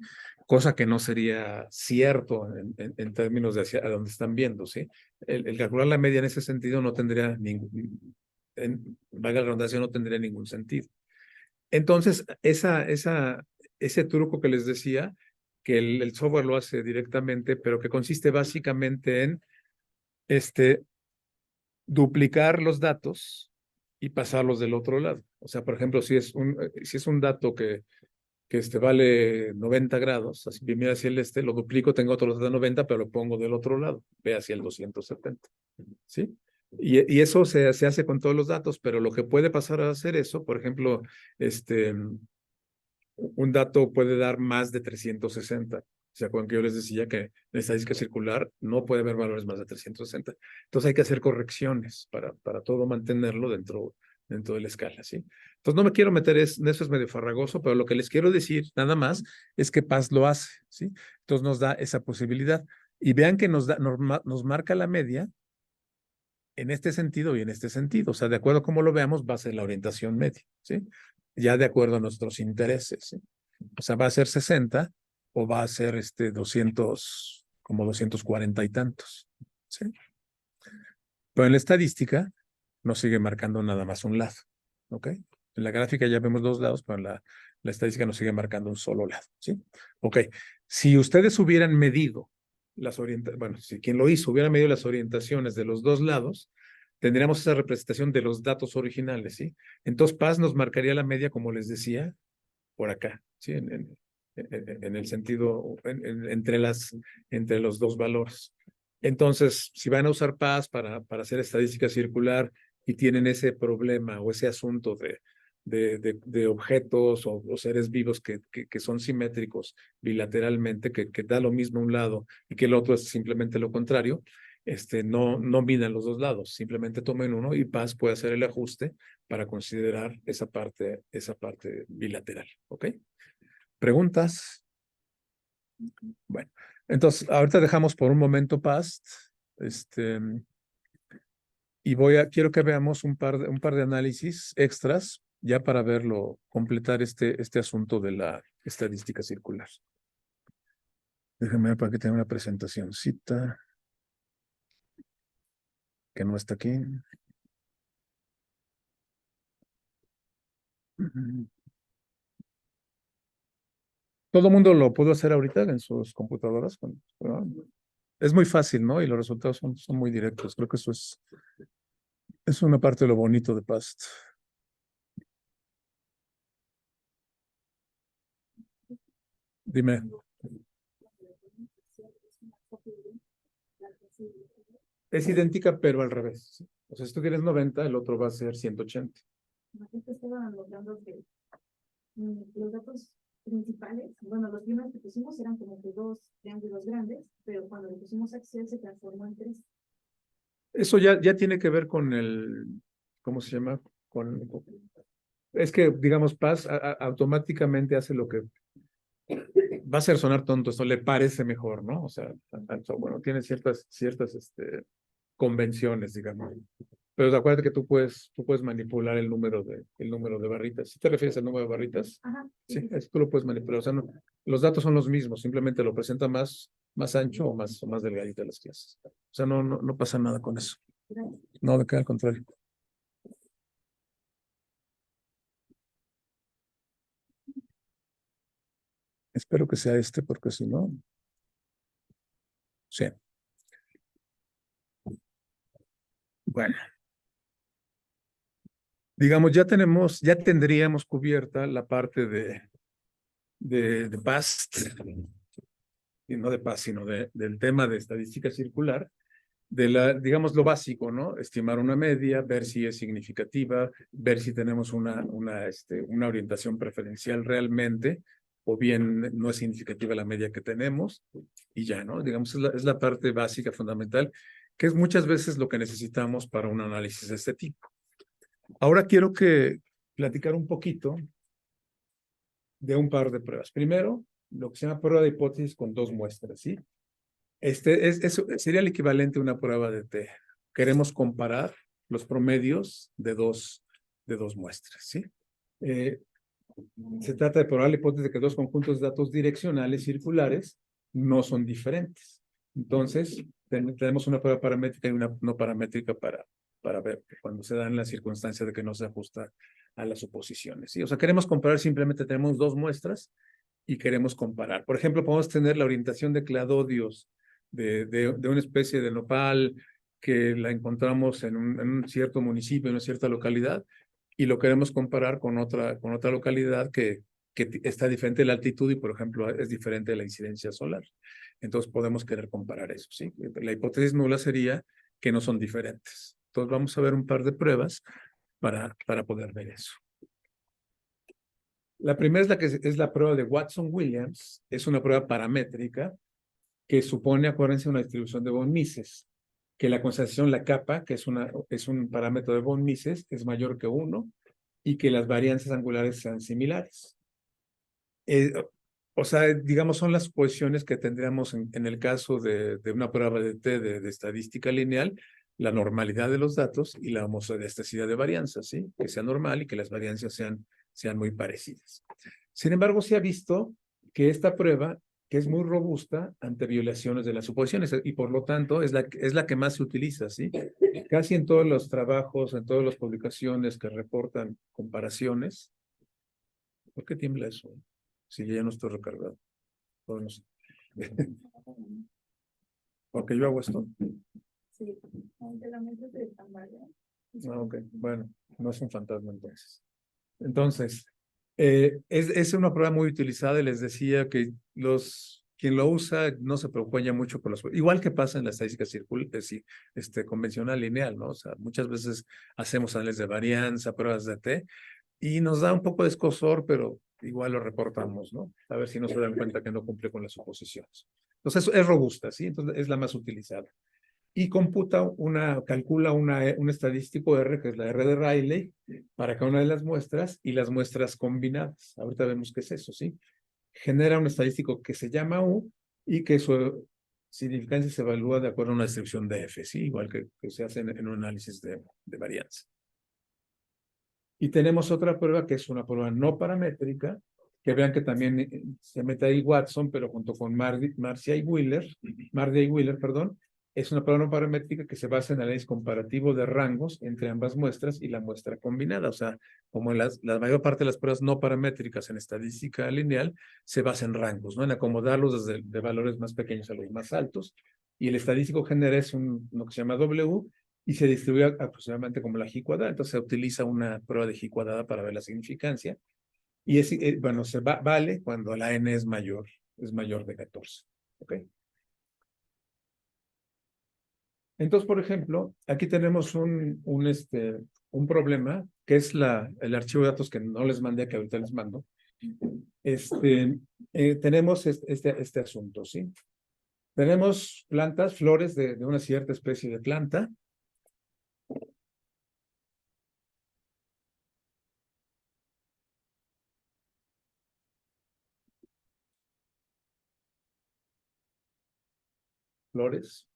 Cosa que no sería cierto en términos de hacia a dónde están viendo, ¿sí? El calcular la media en ese sentido no tendría valga la redundancia, no tendría ningún sentido. Entonces, ese truco que les decía que el software lo hace directamente, pero que consiste básicamente en duplicar los datos y pasarlos del otro lado. O sea, por ejemplo, si es un dato que vale 90 grados, así que mira hacia el lo duplico, tengo otro de 90, pero lo pongo del otro lado, ve hacia el 270, ¿sí? Y eso se hace con todos los datos, pero lo que puede pasar a hacer eso, por ejemplo, un dato puede dar más de 360. ¿Se acuerdan que yo les decía que en la estadística circular no puede haber valores más de 360? Entonces hay que hacer correcciones para todo mantenerlo dentro de la escala, ¿sí? Entonces no me quiero meter en eso, es medio farragoso, pero lo que les quiero decir nada más es que Paz lo hace, ¿sí? Entonces nos da esa posibilidad. Y vean que nos marca la media en este sentido y en este sentido. O sea, de acuerdo a cómo lo veamos, va a ser la orientación media, ¿sí? Ya de acuerdo a nuestros intereses, ¿sí? O sea, va a ser 60 o va a ser 200, como 240 y tantos, ¿sí? Pero en la estadística nos sigue marcando nada más un lado, ¿ok? En la gráfica ya vemos dos lados, pero en la estadística nos sigue marcando un solo lado, ¿sí? Ok, si ustedes hubieran medido bueno, si quien lo hizo hubiera medido las orientaciones de los dos lados, tendríamos esa representación de los datos originales, ¿sí? Entonces Paz nos marcaría la media, como les decía, por acá, ¿sí? En el sentido, entre los dos valores. Entonces, si van a usar Paz para hacer estadística circular y tienen ese problema o ese asunto de objetos o seres vivos que son simétricos bilateralmente, que da lo mismo un lado y que el otro es simplemente lo contrario, no midan los dos lados, simplemente tomen uno y Paz puede hacer el ajuste para considerar esa parte bilateral, ¿ok? ¿Preguntas? Bueno, entonces ahorita dejamos por un momento Paz, y quiero que veamos un par de análisis extras ya para verlo, completar este asunto de la estadística circular. Déjenme ver para que tenga una presentacioncita que no está aquí. Todo el mundo lo pudo hacer ahorita en sus computadoras. Es muy fácil, ¿no? Y los resultados son muy directos. Creo que eso es una parte de lo bonito de Past. Dime. Es idéntica, pero al revés, ¿sí? O sea, si tú tienes 90, el otro va a ser 180. Estaban hablando de los datos principales. Bueno, los primeros que pusimos eran como que dos triángulos grandes, pero cuando le pusimos Excel se transformó en tres. Eso ya tiene que ver con ¿cómo se llama? Es que, digamos, Paz automáticamente hace lo que va a hacer sonar tonto, esto le parece mejor, ¿no? O sea, bueno, tiene ciertas convenciones, digamos. Pero acuérdate que tú puedes manipular el número de barritas. ¿Si te refieres al número de barritas? Ajá, sí, eso tú lo puedes manipular. O sea, los datos son los mismos, simplemente lo presenta más ancho o más delgadito de las clases. O sea, no pasa nada con eso. No, de qué, al contrario. Espero que sea porque si no. Sí. Bueno. Digamos, ya tendríamos cubierta la parte de Paz, y no de Paz, sino del tema de estadística circular, digamos, lo básico, ¿no? Estimar una media, ver si es significativa, ver si tenemos una orientación preferencial realmente, o bien no es significativa la media que tenemos, y ya, ¿no? Digamos, es la parte básica, fundamental, que es muchas veces lo que necesitamos para un análisis de este tipo. Ahora quiero platicar un poquito de un par de pruebas. Primero, lo que se llama prueba de hipótesis con dos muestras, ¿sí? Sería el equivalente a una prueba de T. Queremos comparar los promedios de dos muestras, ¿sí? Se trata de probar la hipótesis de que dos conjuntos de datos direccionales circulares no son diferentes. Entonces, tenemos una prueba paramétrica y una no paramétrica para ver cuando se dan las circunstancias de que no se ajusta a las suposiciones, ¿sí? O sea, queremos comparar, simplemente tenemos dos muestras y queremos comparar. Por ejemplo, podemos tener la orientación de cladodios de una especie de nopal que la encontramos en un cierto municipio, en una cierta localidad, y lo queremos comparar con otra localidad que está diferente la altitud y, por ejemplo, es diferente la incidencia solar. Entonces podemos querer comparar eso, ¿sí? La hipótesis nula sería que no son diferentes. Entonces vamos a ver un par de pruebas para poder ver eso. La primera es la que es la prueba de Watson-Williams. Es una prueba paramétrica que supone, acuérdense, una distribución de von Mises, que la concentración, la capa, que es un parámetro de von Mises, es mayor que 1 y que las varianzas angulares sean similares. O sea, digamos, son las suposiciones que tendríamos en el caso de una prueba de T de estadística lineal, la normalidad de los datos y la homozodiastasidad de varianzas, ¿sí? Que sea normal y que las varianzas sean muy parecidas. Sin embargo, se ha visto que esta prueba, que es muy robusta ante violaciones de las suposiciones y por lo tanto es la que más se utiliza, ¿sí? Casi en todos los trabajos, en todas las publicaciones que reportan comparaciones. ¿Por qué tiembla eso? Si ya no estoy recargado. No sé. Porque yo hago esto. Sí, aunque la mente se tambalean. Ah, ok, bueno, no es un fantasma entonces. Entonces, es una prueba muy utilizada y les decía que quien lo usa no se preocupa ya mucho por los... Igual que pasa en la estadística convencional lineal, ¿no? O sea, muchas veces hacemos análisis de varianza, pruebas de T, y nos da un poco de escozor, pero igual lo reportamos, ¿no? A ver si no se dan cuenta que no cumple con las suposiciones. Entonces, es robusta, ¿sí? Entonces, es la más utilizada. Y calcula un estadístico R, que es la R de Rayleigh, para cada una de las muestras y las muestras combinadas. Ahorita vemos qué es eso, ¿sí? Genera un estadístico que se llama U y que su significancia se evalúa de acuerdo a una distribución de F, ¿sí? Igual que se hace en un análisis de varianza. Y tenemos otra prueba que es una prueba no paramétrica, que vean que también se mete ahí Watson, pero junto con Mardia y Wheeler, perdón, es una prueba no paramétrica que se basa en el análisis comparativo de rangos entre ambas muestras y la muestra combinada. O sea, como la mayor parte de las pruebas no paramétricas en estadística lineal se basa en rangos, ¿no? En acomodarlos desde de valores más pequeños a los más altos. Y el estadístico general es lo que se llama W, y se distribuye aproximadamente como la G cuadrada. Entonces se utiliza una prueba de G cuadrada para ver la significancia. Y bueno, vale cuando la N es mayor de 14. ¿Ok? Entonces, por ejemplo, aquí tenemos un problema, que es el archivo de datos que no les mandé, que ahorita les mando. Tenemos este asunto, ¿sí? Tenemos plantas, flores de una cierta especie de planta. Flores.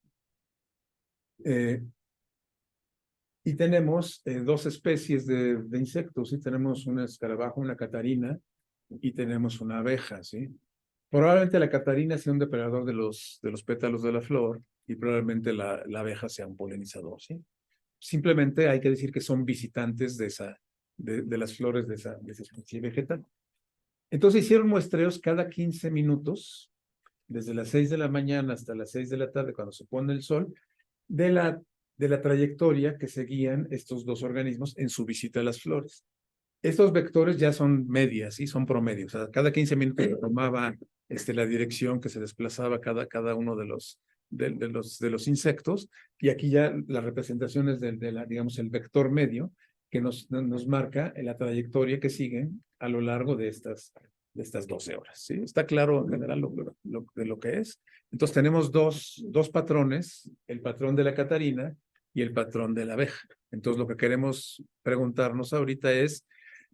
Y tenemos dos especies de insectos, ¿sí? Tenemos un escarabajo, una catarina, y tenemos una abeja, ¿sí? Probablemente la catarina sea un depredador de los pétalos de la flor, y probablemente la abeja sea un polinizador, ¿sí? Simplemente hay que decir que son visitantes de las flores de esa especie vegetal. Entonces hicieron muestreos cada 15 minutos, desde las 6 de la mañana hasta las 6 de la tarde, cuando se pone el sol, de la trayectoria que seguían estos dos organismos en su visita a las flores. Estos vectores ya son medias y son promedios. O sea, cada 15 minutos tomaba la dirección que se desplazaba cada uno de los insectos, y aquí ya las representaciones digamos, el vector medio que nos marca la trayectoria que siguen a lo largo de estas 12 horas. ¿Sí? ¿Está claro en general de lo que es? Entonces tenemos dos patrones, el patrón de la catarina y el patrón de la abeja. Entonces lo que queremos preguntarnos ahorita es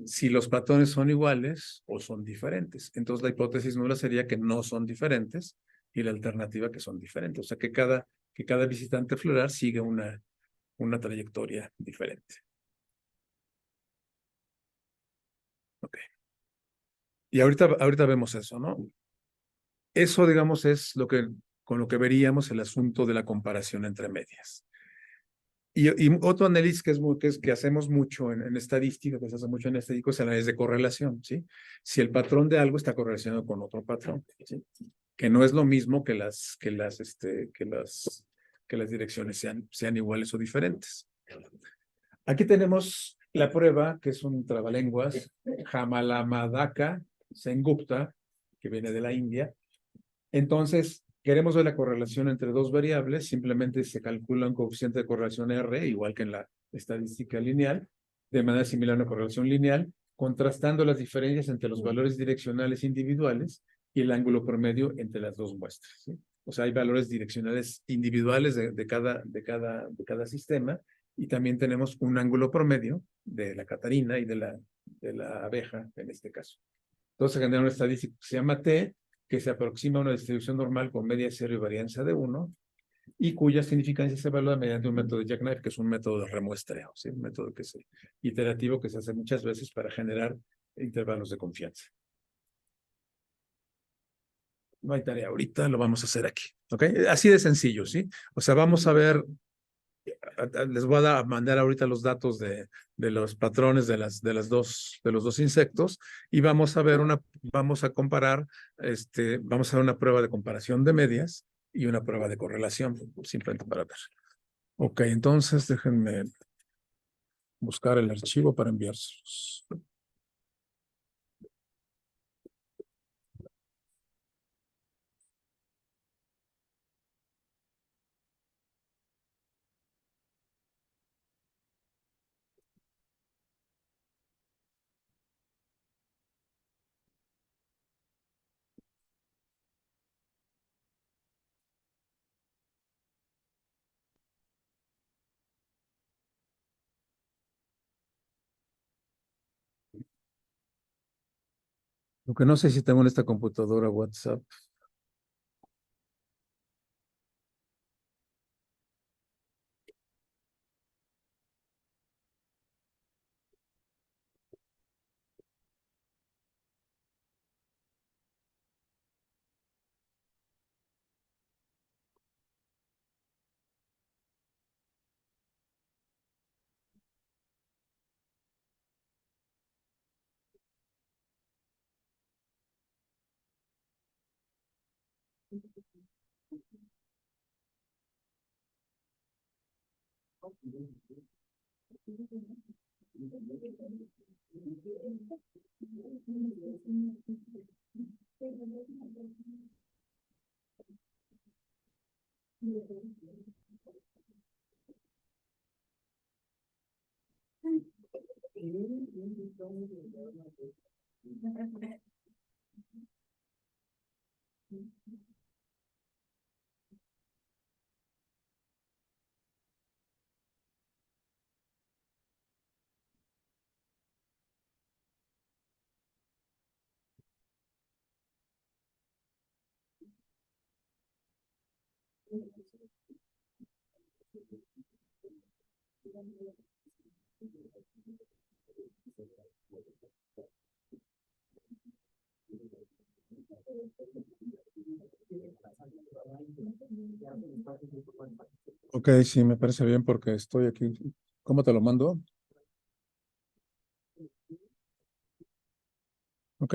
si los patrones son iguales o son diferentes. Entonces la hipótesis nula sería que no son diferentes y la alternativa que son diferentes. O sea, que cada visitante floral sigue una trayectoria diferente. Ok. Y ahorita vemos eso, ¿no? Eso, digamos, es con lo que veríamos el asunto de la comparación entre medias. Y otro análisis que hacemos mucho en estadística, que se hace mucho en estadística, es el análisis de correlación, ¿sí? Si el patrón de algo está correlacionado con otro patrón, ¿sí? Que no es lo mismo que las direcciones sean iguales o diferentes. Aquí tenemos la prueba, que es un trabalenguas, Jamalamadaka Sengupta, que viene de la India. Entonces, queremos ver la correlación entre dos variables, simplemente se calcula un coeficiente de correlación R, igual que en la estadística lineal, de manera similar a una correlación lineal, contrastando las diferencias entre los valores direccionales individuales y el ángulo promedio entre las dos muestras, ¿sí? O sea, hay valores direccionales individuales de cada sistema, y también tenemos un ángulo promedio de la Catarina y de la abeja, en este caso. Entonces se genera una estadística que se llama T, que se aproxima a una distribución normal con media cero y varianza de 1, y cuya significancia se evalúa mediante un método de Jackknife, que es un método de remuestreo, ¿sí? Un método iterativo que se hace muchas veces para generar intervalos de confianza. No hay tarea ahorita, lo vamos a hacer aquí, ¿ok? Así de sencillo, ¿sí? O sea, vamos a ver, les voy a mandar ahorita los datos de los patrones de los dos insectos, y vamos a comparar, vamos a ver una prueba de comparación de medias y una prueba de correlación, simplemente para ver. Ok, entonces déjenme buscar el archivo para enviárselos. Lo que no sé si tengo en esta computadora WhatsApp. Ok, sí, me parece bien porque estoy aquí. ¿Cómo te lo mando? Ok.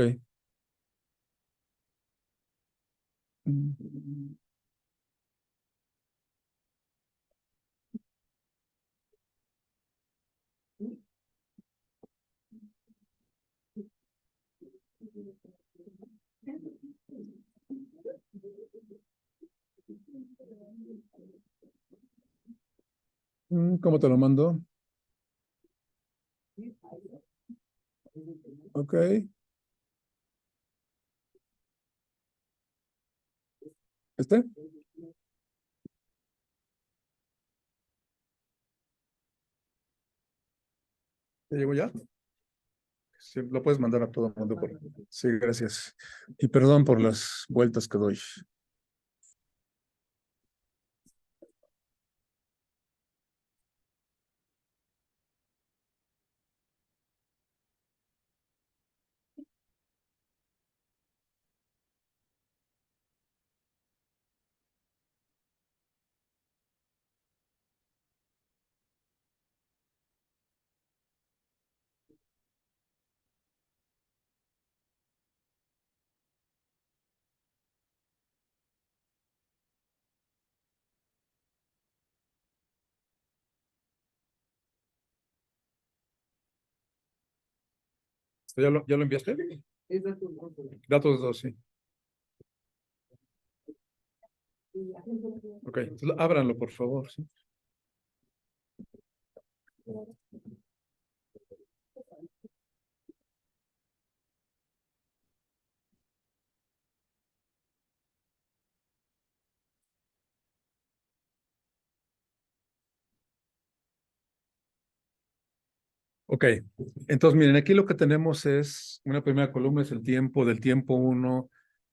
Mm, ¿Cómo te lo mando? Ok. ¿Este? ¿Te llegó ya? Sí, lo puedes mandar a todo el mundo. Sí, gracias. Y perdón por las vueltas que doy. ¿Ya lo enviaste? Datos 2, sí. Ok, entonces ábranlo, por favor. ¿Sí? Ok, entonces miren, aquí lo que tenemos es una primera columna, es el tiempo del tiempo 1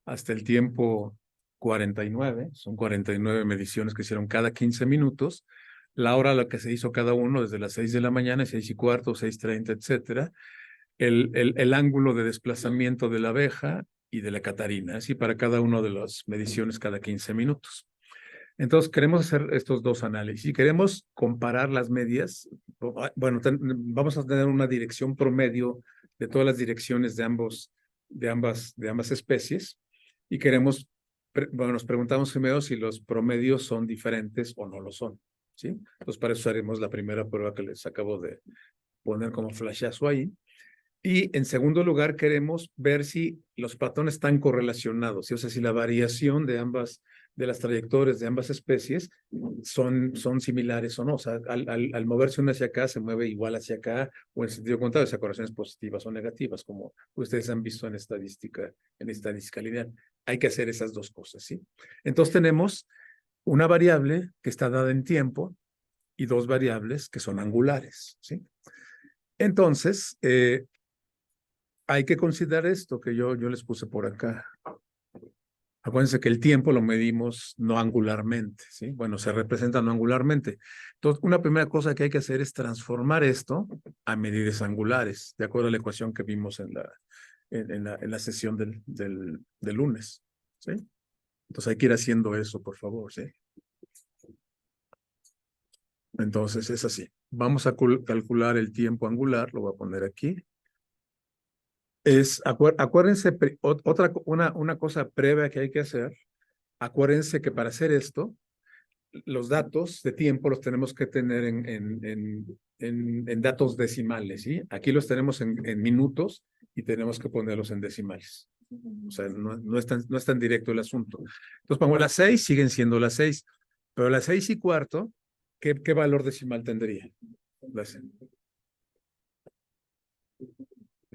hasta el tiempo 49. Son 49 mediciones que hicieron cada 15 minutos. La hora a la que se hizo cada uno, desde las 6 de la mañana, 6:15, 6:30, etcétera. El ángulo de desplazamiento de la abeja y de la catarina, así para cada una de las mediciones cada 15 minutos. Entonces, queremos hacer estos dos análisis y queremos comparar las medias. Bueno, vamos a tener una dirección promedio de todas las direcciones de ambas especies y queremos, bueno, nos preguntamos primero si los promedios son diferentes o no lo son, ¿sí? Entonces, para eso haremos la primera prueba que les acabo de poner como flashazo ahí. Y en segundo lugar, queremos ver si los patrones están correlacionados, ¿sí? O sea, si la variación de las trayectorias de ambas especies son similares o no. O sea, al moverse una hacia acá, se mueve igual hacia acá, o en sentido contrario, sea, correlaciones positivas o negativas, como ustedes han visto en estadística lineal. Hay que hacer esas dos cosas, ¿sí? Entonces tenemos una variable que está dada en tiempo y dos variables que son angulares, ¿sí? Entonces, hay que considerar esto que yo les puse por acá. Acuérdense que el tiempo lo medimos no angularmente, ¿sí? Bueno, se representa no angularmente. Entonces, una primera cosa que hay que hacer es transformar esto a medidas angulares, de acuerdo a la ecuación que vimos en la sesión del lunes, ¿sí? Entonces, hay que ir haciendo eso, por favor, ¿sí? Entonces, es así. Vamos a calcular el tiempo angular, lo voy a poner aquí. Acuérdense, una cosa previa que hay que hacer, acuérdense que para hacer esto, los datos de tiempo los tenemos que tener en datos decimales, ¿sí? Aquí los tenemos en minutos y tenemos que ponerlos en decimales. O sea, no es tan directo el asunto. Entonces, pongo las 6, siguen siendo las 6, pero las 6:15, ¿qué valor decimal tendría?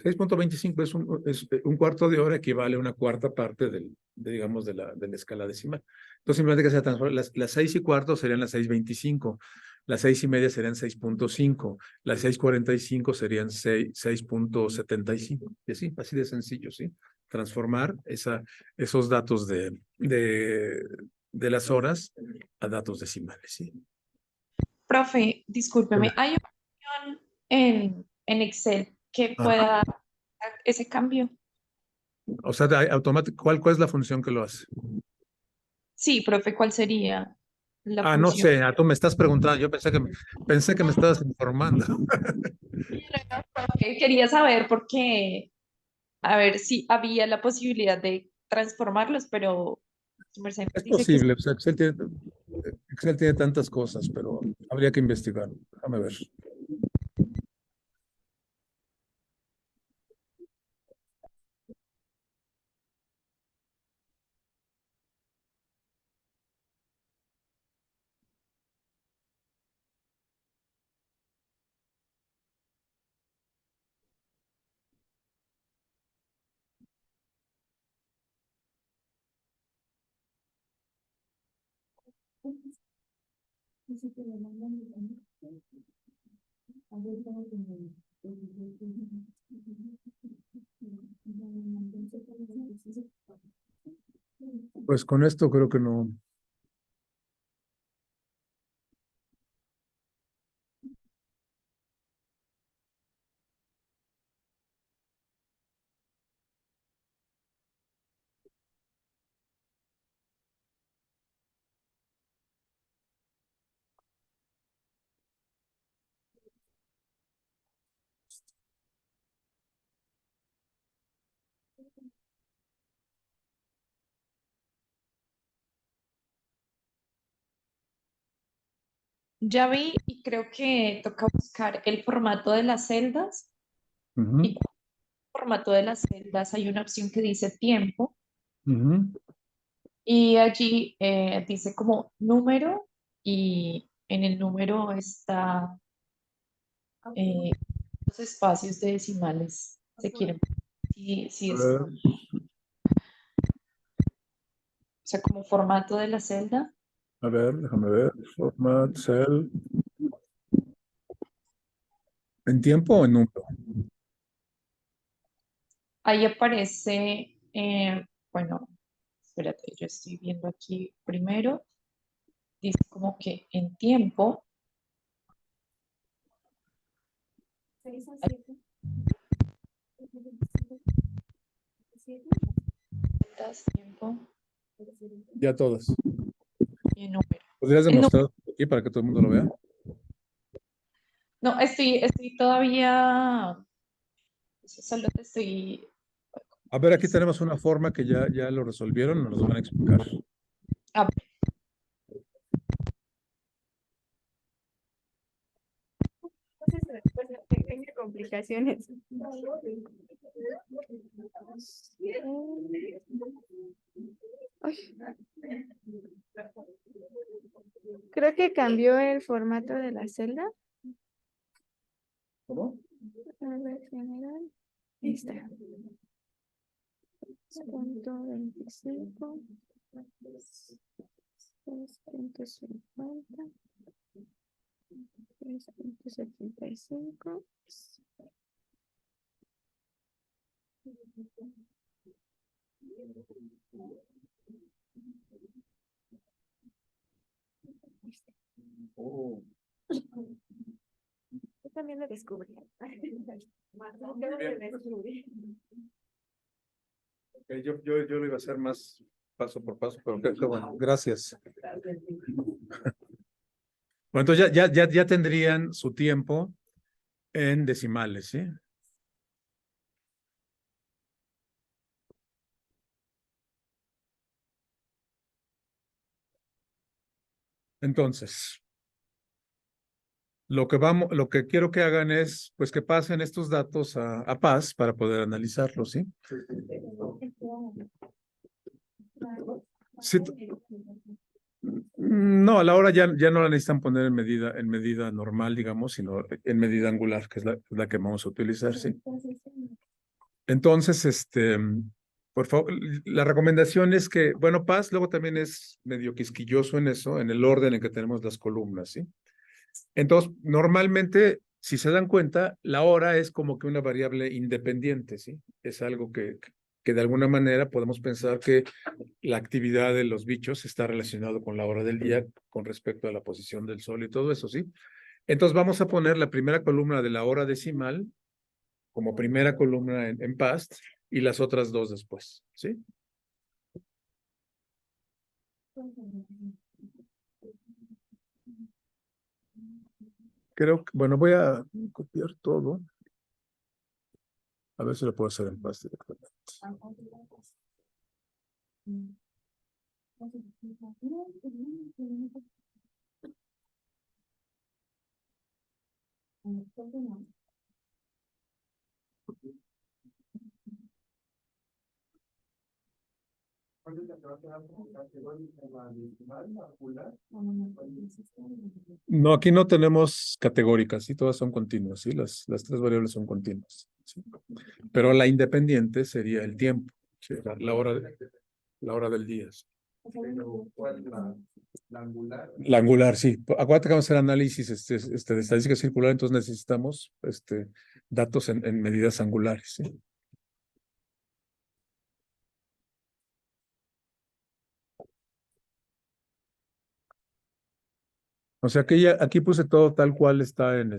6.25 es un cuarto de hora, equivale a una cuarta parte digamos, de la escala decimal. Entonces, simplemente que se transforma, las 6:15 serían las 6:25, las 6:30 serían 6.5, las 6:45 serían 6.75, y así de sencillo, ¿sí? Transformar esos datos de las horas a datos decimales, ¿sí? Profe, discúlpeme, ¿hay opción en Excel que Ajá. pueda hacer ese cambio? O sea, automático, ¿cuál es la función que lo hace? Sí, profe, ¿cuál sería la Ah, no función? sé, tú me estás preguntando, yo pensé que me estabas informando. Quería saber porque, a ver si había la posibilidad de transformarlos, pero su merced me Es dice que posible, o sea, Excel tiene tantas cosas, pero habría que investigar. Déjame ver. Pues con esto creo que no. ya vi y creo que toca buscar el formato de las celdas y Ujú. cuál formato de las celdas hay una opción que dice tiempo Ujú. y allí dice como número y en el número está los espacios de decimales. Se quieren. Sí, sí A es. ver, O sea, como formato de la celda. déjame ver. Format, cell. ¿En tiempo o en número? Ahí aparece, bueno, espérate, yo estoy viendo aquí primero. Dice como que en tiempo, 6 a 7. 7. celdas, tiempo Ya todas. y en número. ¿Podrías En demostrar aquí para que todo el mundo lo vea? no, estoy todavía, solo te estoy, A ver, aquí tenemos una forma que ya lo resolvieron, nos lo van a explicar. ah, Entonces, pues, pequeñas complicaciones. Ay, creo que cambió el formato de la celda. ¿Cómo? A ver, general. Ahí está. Punto 25. 3.50. 3.75. Oh, Yo también lo descubrí. Acabo de descubrir. yo lo iba a hacer más paso por paso, pero qué bueno. Gracias. Bueno, entonces ya tendrían su tiempo en decimales, ¿sí? Entonces, lo que quiero que hagan es, pues, que pasen estos datos a Paz para poder analizarlos, ¿sí? Sí, no, a la hora ya no la necesitan poner en medida normal, digamos, sino en medida angular, que es la que vamos a utilizar, ¿sí? Entonces, por favor, la recomendación es que, bueno, Paz luego también es medio quisquilloso en eso, en el orden en que tenemos las columnas, ¿sí? Entonces, normalmente, si se dan cuenta, la hora es como que una variable independiente, ¿sí? Es algo que de alguna manera podemos pensar que la actividad de los bichos está relacionado con la hora del día con respecto a la posición del sol y todo eso, ¿sí? Entonces vamos a poner la primera columna de la hora decimal como primera columna en past y las otras dos después, ¿sí? Creo que, bueno, voy a copiar todo. A ver si lo puedo hacer en past directamente. No, aquí no tenemos categóricas, sí, todas son continuas, sí, las tres variables son continuas, sí. Pero la independiente sería el tiempo, sí, la hora del día. Sí. La angular, sí. Acuérdate que vamos a hacer análisis de estadística circular, entonces necesitamos datos en medidas angulares, sí. O sea, aquí puse todo tal cual está en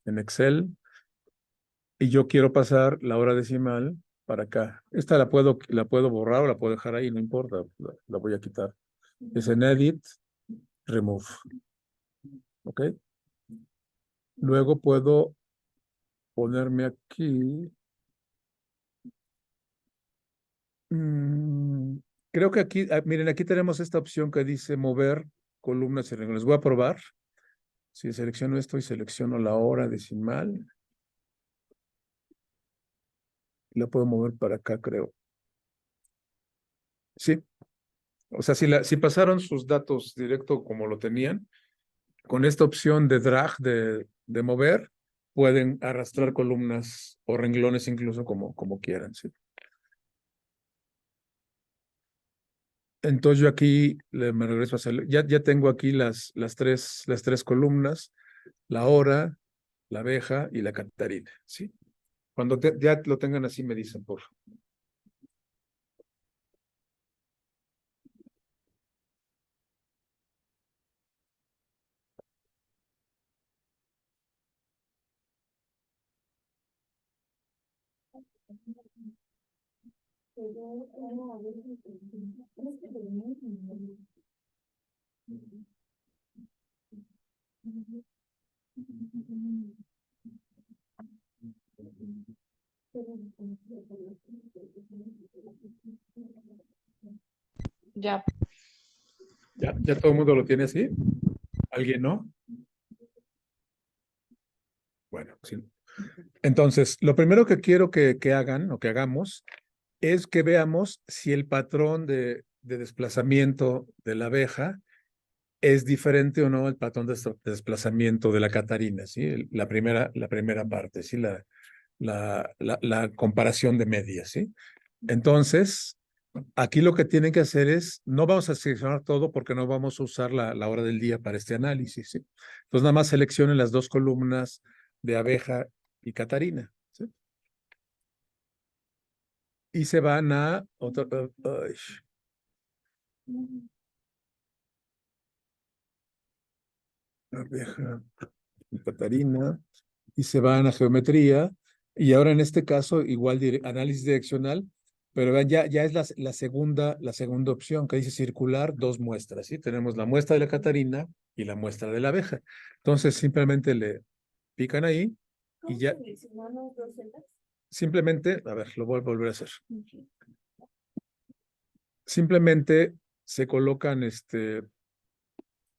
Excel y yo quiero pasar la hora decimal para acá. Esta la puedo borrar o la puedo dejar ahí, no importa, la voy a quitar. Es en Edit, Remove. ¿Ok? Luego puedo ponerme aquí. Mm, creo que aquí, miren, aquí tenemos esta opción que dice mover columnas y renglones. Voy a probar. Si selecciono esto y selecciono la hora decimal. La puedo mover para acá, creo. Sí, o sea, si pasaron sus datos directo como lo tenían, con esta opción de drag, de mover, pueden arrastrar columnas o renglones incluso como quieran, ¿sí? Entonces yo aquí me regreso a hacer, ya tengo aquí las tres columnas, la hora, la abeja y la Catarina, ¿sí? Cuando ya lo tengan así me dicen, por favor. Ya. ¿Ya todo el mundo lo tiene así? ¿Alguien no? Bueno, sí. Entonces, lo primero que quiero que hagan o que hagamos es que veamos si el patrón de desplazamiento de la abeja es diferente o no al patrón de desplazamiento de la Catarina, ¿sí? La primera parte, ¿sí? La comparación de medias, ¿sí? Entonces, aquí lo que tienen que hacer es, no vamos a seleccionar todo porque no vamos a usar la hora del día para este análisis, ¿sí? Entonces, nada más seleccionen las dos columnas de abeja y Catarina, ¿sí? Y se van a otra, abeja y Catarina, y se van a geometría, y ahora en este caso igual análisis direccional, pero vean, ya es la segunda opción que dice circular dos muestras, ¿sí? Tenemos la muestra de la Catarina y la muestra de la abeja. Entonces simplemente le pican ahí y ya simplemente, a ver, lo voy a volver a hacer. Simplemente se colocan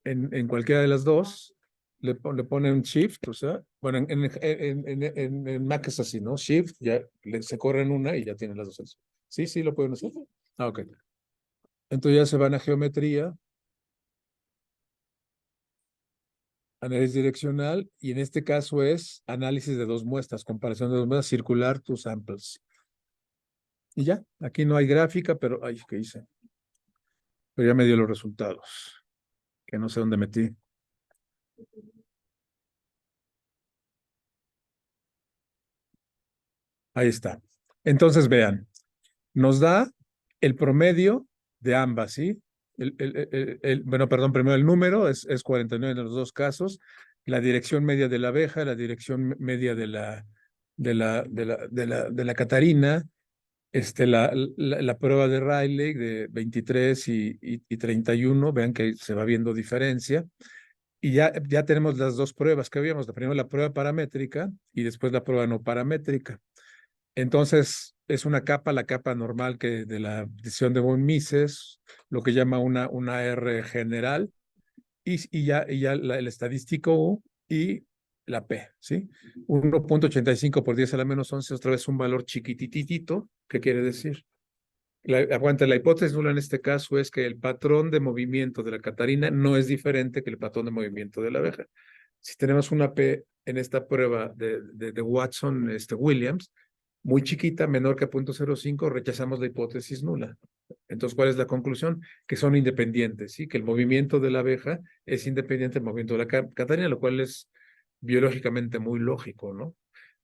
en cualquiera de las dos, le ponen Shift, o sea, bueno, en Mac es así, ¿no? Shift, ya se corren una y ya tienen las dos. Sí, sí, lo pueden hacer. Ah, ok. Entonces ya se van a geometría, análisis direccional, y en este caso es análisis de dos muestras, comparación de dos muestras, circular tus samples. Y ya, aquí no hay gráfica, pero, ay, ¿qué hice? Pero ya me dio los resultados, que no sé dónde metí. Ahí está. Entonces vean, nos da el promedio de ambas, ¿sí? Bueno, perdón, primero el número es 49 en los dos casos, la dirección media de la abeja, la dirección media de la Catarina, la prueba de Rayleigh de 23 y 31, vean que se va viendo diferencia. Y ya tenemos las dos pruebas que habíamos, primero la prueba paramétrica y después la prueba no paramétrica. Entonces, es una capa, la capa normal que de la decisión de von Mises, lo que llama una R general, y ya el estadístico U y la P, ¿sí? 1.85 por 10 a la menos 11, otra vez un valor chiquititito, ¿qué quiere decir? Aguanta, la hipótesis nula en este caso es que el patrón de movimiento de la Catarina no es diferente que el patrón de movimiento de la abeja. Si tenemos una P en esta prueba de Watson, Williams, muy chiquita, menor que 0.05, rechazamos la hipótesis nula. Entonces, ¿cuál es la conclusión? Que son independientes, ¿sí? Que el movimiento de la abeja es independiente del movimiento de la Catarina, lo cual es biológicamente muy lógico, ¿no?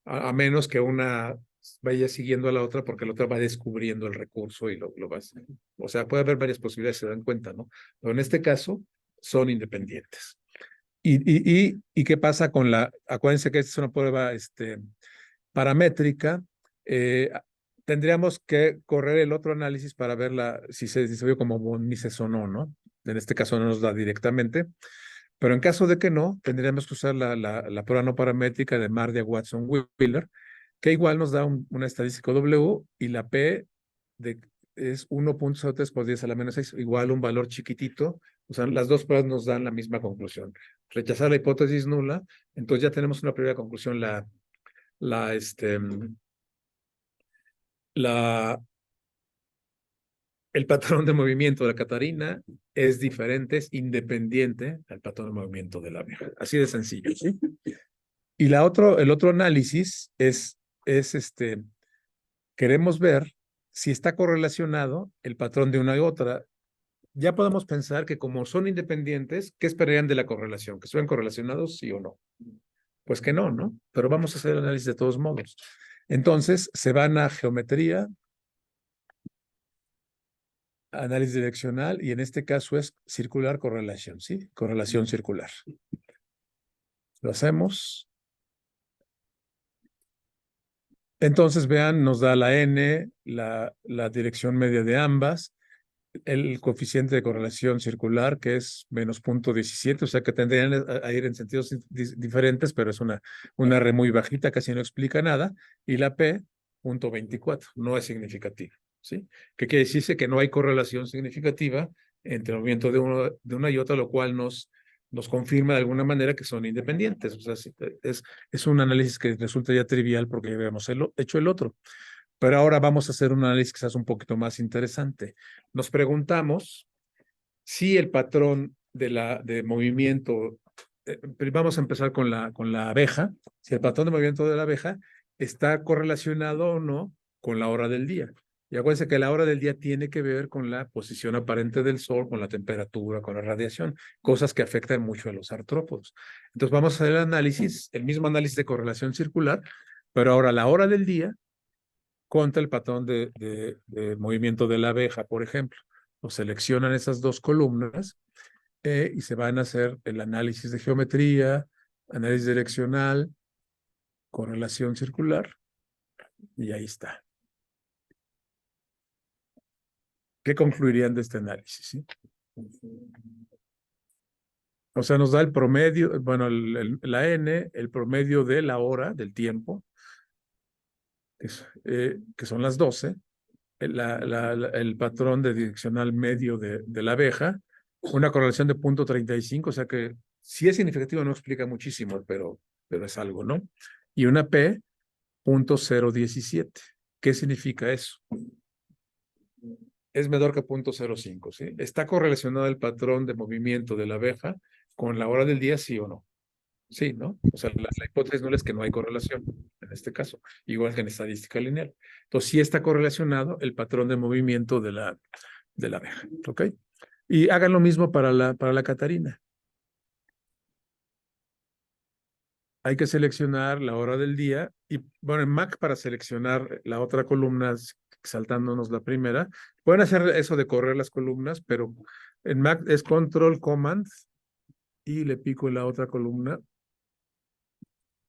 A menos que una vaya siguiendo a la otra porque la otra va descubriendo el recurso y lo va a hacer. O sea, puede haber varias posibilidades, se dan cuenta, ¿no? Pero en este caso, son independientes. ¿Y qué pasa con acuérdense que esta es una prueba paramétrica, tendríamos que correr el otro análisis para ver si se vio como von Mises o no, ¿no? En este caso no nos da directamente, pero en caso de que no, tendríamos que usar la prueba no paramétrica de Mardia, Watson, Wheeler, que igual nos da una estadística W y la P es 1.03 por 10 a la menos 6, igual un valor chiquitito. O sea, las dos pruebas nos dan la misma conclusión. Rechazar la hipótesis nula, entonces ya tenemos una primera conclusión, la el patrón de movimiento de la Catarina es diferente, es independiente al patrón de movimiento de la abeja. Así de sencillo, ¿sí? Y el otro análisis es queremos ver si está correlacionado el patrón de una y otra. Ya podemos pensar que como son independientes, ¿qué esperarían de la correlación? ¿Que estén correlacionados, sí o no? Pues que no, ¿no? Pero vamos a hacer el análisis de todos modos. Entonces, se van a geometría, análisis direccional, y en este caso es circular correlación, ¿sí? Correlación circular. Lo hacemos. Entonces, vean, nos da la N, la dirección media de ambas, el coeficiente de correlación circular, que es menos 0.17, o sea que tendrían a ir en sentidos diferentes, pero es una R muy bajita, casi no explica nada, y la P, 0.24, no es significativa, ¿sí? ¿Qué quiere decirse? Que no hay correlación significativa entre el movimiento de una y otra, lo cual nos confirma de alguna manera que son independientes. O sea, es un análisis que resulta ya trivial porque ya habíamos hecho el otro. Pero ahora vamos a hacer un análisis quizás un poquito más interesante. Nos preguntamos si el patrón de movimiento, vamos a empezar con la abeja, si el patrón de movimiento de la abeja está correlacionado o no con la hora del día. Y acuérdense que la hora del día tiene que ver con la posición aparente del sol, con la temperatura, con la radiación, cosas que afectan mucho a los artrópodos. Entonces vamos a hacer el análisis, el mismo análisis de correlación circular, pero ahora la hora del día contra el patrón de movimiento de la abeja, por ejemplo. O seleccionan esas dos columnas y se van a hacer el análisis de geometría, análisis direccional, correlación circular, y ahí está. ¿Qué concluirían de este análisis? ¿Sí? O sea, nos da el promedio, bueno, la N, el promedio de la hora, del tiempo, que son las 12, el patrón de direccional medio de la abeja, una correlación de 0.35, o sea que si es significativo no explica muchísimo, pero es algo, ¿no? Y una P, 0.017. ¿Qué significa eso? Es menor que 0.05, ¿sí? ¿Está correlacionado el patrón de movimiento de la abeja con la hora del día, sí o no? Sí, ¿no? O sea, la hipótesis no es que no hay correlación, en este caso, igual que en estadística lineal. Entonces, sí está correlacionado el patrón de movimiento de la abeja, ¿ok? Y hagan lo mismo para la Catarina. Hay que seleccionar la hora del día y, bueno, en Mac para seleccionar la otra columna, saltándonos la primera, pueden hacer eso de correr las columnas, pero en Mac es Control Command y le pico en la otra columna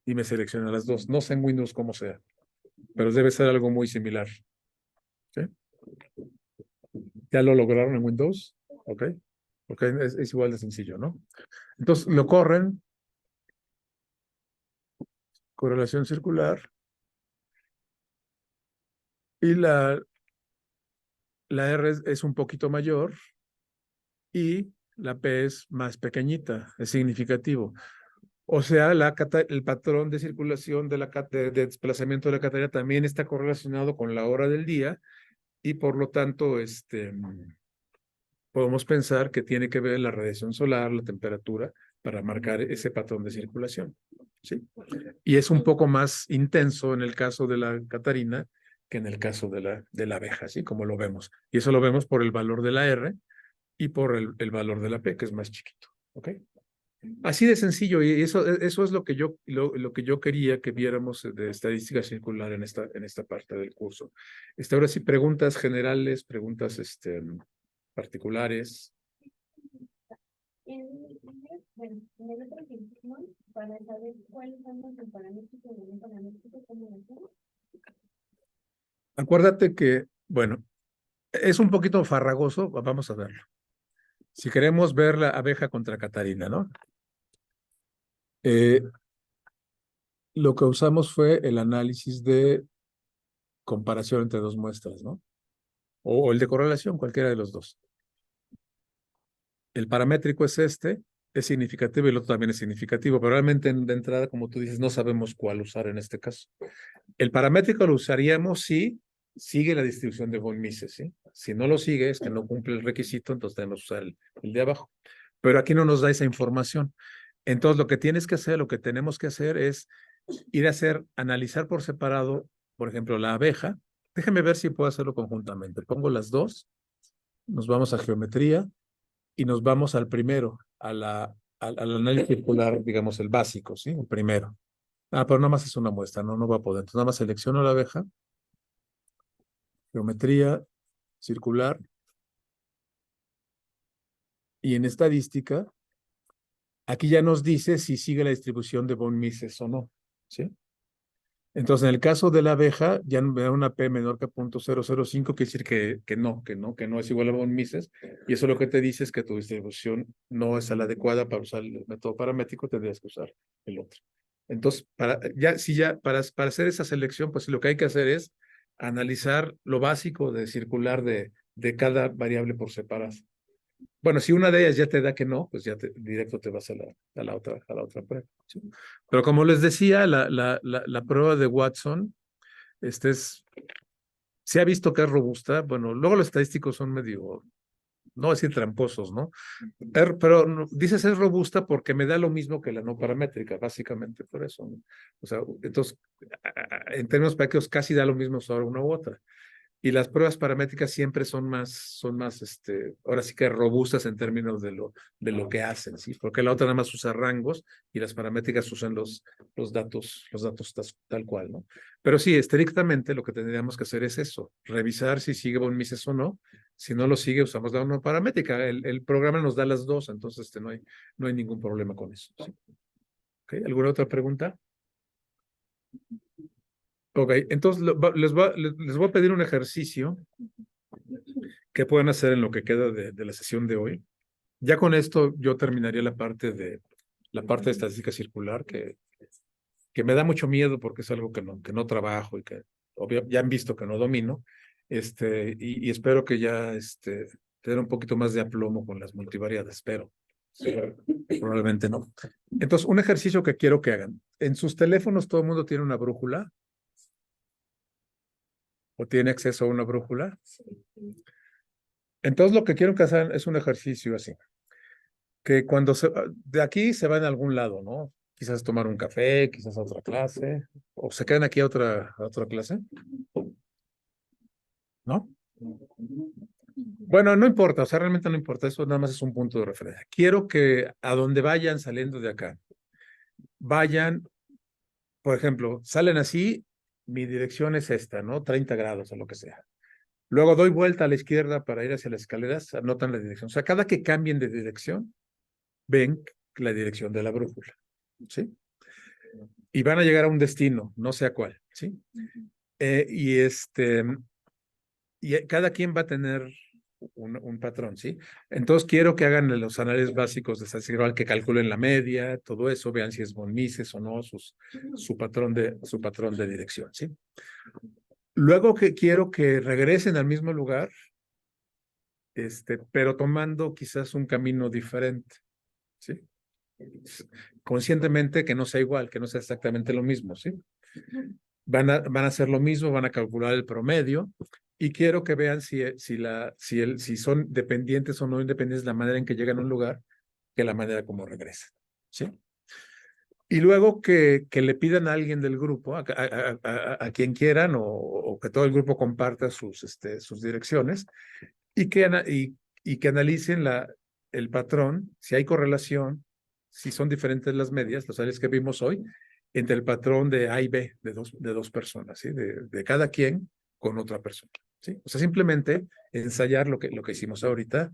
y me selecciona las dos. No sé en Windows cómo sea, pero debe ser algo muy similar. ¿Sí? ¿Ya lo lograron en Windows? Ok. Ok, es igual de sencillo, ¿no? Entonces lo corren, correlación circular, y la R es un poquito mayor y la P es más pequeñita, es significativo. O sea, el patrón de circulación de desplazamiento de la Catarina también está correlacionado con la hora del día y por lo tanto, podemos pensar que tiene que ver la radiación solar, la temperatura, para marcar ese patrón de circulación. ¿Sí? Y es un poco más intenso en el caso de la Catarina que en el caso de la abeja, ¿sí? Como lo vemos. Y eso lo vemos por el valor de la R y por el valor de la P, que es más chiquito. ¿Ok? Así de sencillo, y eso es lo que yo quería que viéramos de estadística circular en esta parte del curso. Ahora sí, preguntas generales, preguntas particulares. Bueno, en el otro que hicimos, para saber cuáles son los paramétricos y no paramétricos, ¿cómo lo hacemos? Acuérdate que, bueno, es un poquito farragoso, vamos a verlo. Si queremos ver la abeja contra Catarina, ¿no? Lo que usamos fue el análisis de comparación entre dos muestras, ¿no? O el de correlación, cualquiera de los dos. El paramétrico es es significativo y el otro también es significativo, pero realmente de entrada, como tú dices, no sabemos cuál usar en este caso. El paramétrico lo usaríamos si sigue la distribución de von Mises, ¿sí? Si no lo sigue, es que no cumple el requisito, entonces tenemos que usar el de abajo. Pero aquí no nos da esa información. Entonces, lo que tienes que hacer, lo que tenemos que hacer es ir a analizar por separado, por ejemplo, la abeja. Déjame ver si puedo hacerlo conjuntamente. Pongo las dos, nos vamos a geometría y nos vamos al primero, al análisis circular, digamos, el básico, ¿sí? El primero. Pero nada más es una muestra, no va a poder. Entonces, nada más selecciono la abeja, geometría circular, y en estadística, aquí ya nos dice si sigue la distribución de von Mises o no, ¿sí? Entonces, en el caso de la abeja, ya me da una P menor que 0.005, quiere decir que no es igual a von Mises, y eso lo que te dice es que tu distribución no es la adecuada para usar el método paramétrico, tendrías que usar el otro. Entonces, para hacer esa selección, pues lo que hay que hacer es analizar lo básico de circular de cada variable por separado. Bueno, si una de ellas ya te da que no, pues ya directo te vas a la otra prueba, ¿sí? Pero como les decía, la prueba de Watson, se ha visto que es robusta. Bueno, luego los estadísticos son medio, no decir tramposos, ¿no? Pero dices es robusta porque me da lo mismo que la no paramétrica, básicamente por eso, ¿no? O sea, entonces, en términos prácticos, casi da lo mismo usar una u otra. Y las pruebas paramétricas siempre son más, ahora sí que robustas en términos de lo que hacen, ¿sí? Porque la otra nada más usa rangos y las paramétricas usan los datos tal cual, ¿no? Pero sí, estrictamente lo que tendríamos que hacer es eso, revisar si sigue von Mises o no. Si no lo sigue, usamos la no paramétrica. El programa nos da las dos, entonces no hay ningún problema con eso, ¿sí? ¿Okay? ¿Alguna otra pregunta? Ok, entonces les voy a pedir un ejercicio que puedan hacer en lo que queda de la sesión de hoy. Ya con esto yo terminaría la parte de estadística circular, que me da mucho miedo porque es algo que no trabajo y que ya han visto que no domino. Y espero que ya tener un poquito más de aplomo con las multivariadas, pero probablemente no. Entonces, un ejercicio que quiero que hagan. En sus teléfonos todo el mundo tiene una brújula o tiene acceso a una brújula. Entonces, lo que quiero que hagan es un ejercicio así, que cuando de aquí se van a algún lado, ¿no? Quizás tomar un café, quizás a otra clase, o se quedan aquí a otra clase, ¿no? Bueno, no importa, o sea, realmente no importa, eso nada más es un punto de referencia. Quiero que a donde vayan saliendo de acá, vayan, por ejemplo, salen así, mi dirección es esta, ¿no? 30 grados o lo que sea. Luego doy vuelta a la izquierda para ir hacia las escaleras, anotan la dirección. O sea, cada que cambien de dirección, ven la dirección de la brújula, ¿sí? Y van a llegar a un destino, no sé a cuál, ¿sí? Y cada quien va a tener un patrón, ¿sí? Entonces quiero que hagan los análisis básicos de estadística, que calculen la media, todo eso, vean si es von Mises o no, su patrón de dirección, ¿sí? Luego que quiero que regresen al mismo lugar, pero tomando quizás un camino diferente, ¿sí? Conscientemente que no sea igual, que no sea exactamente lo mismo, ¿sí? Van a hacer lo mismo, van a calcular el promedio y quiero que vean si son dependientes o no independientes la manera en que llegan a un lugar que la manera como regresan, ¿sí? Y luego que le pidan a alguien del grupo, a quien quieran o que todo el grupo comparta sus direcciones y que analicen el patrón, si hay correlación, si son diferentes las medias, los áreas que vimos hoy, entre el patrón de A y B de dos personas, ¿sí? De cada quien con otra persona, ¿sí? O sea, simplemente ensayar lo que hicimos ahorita,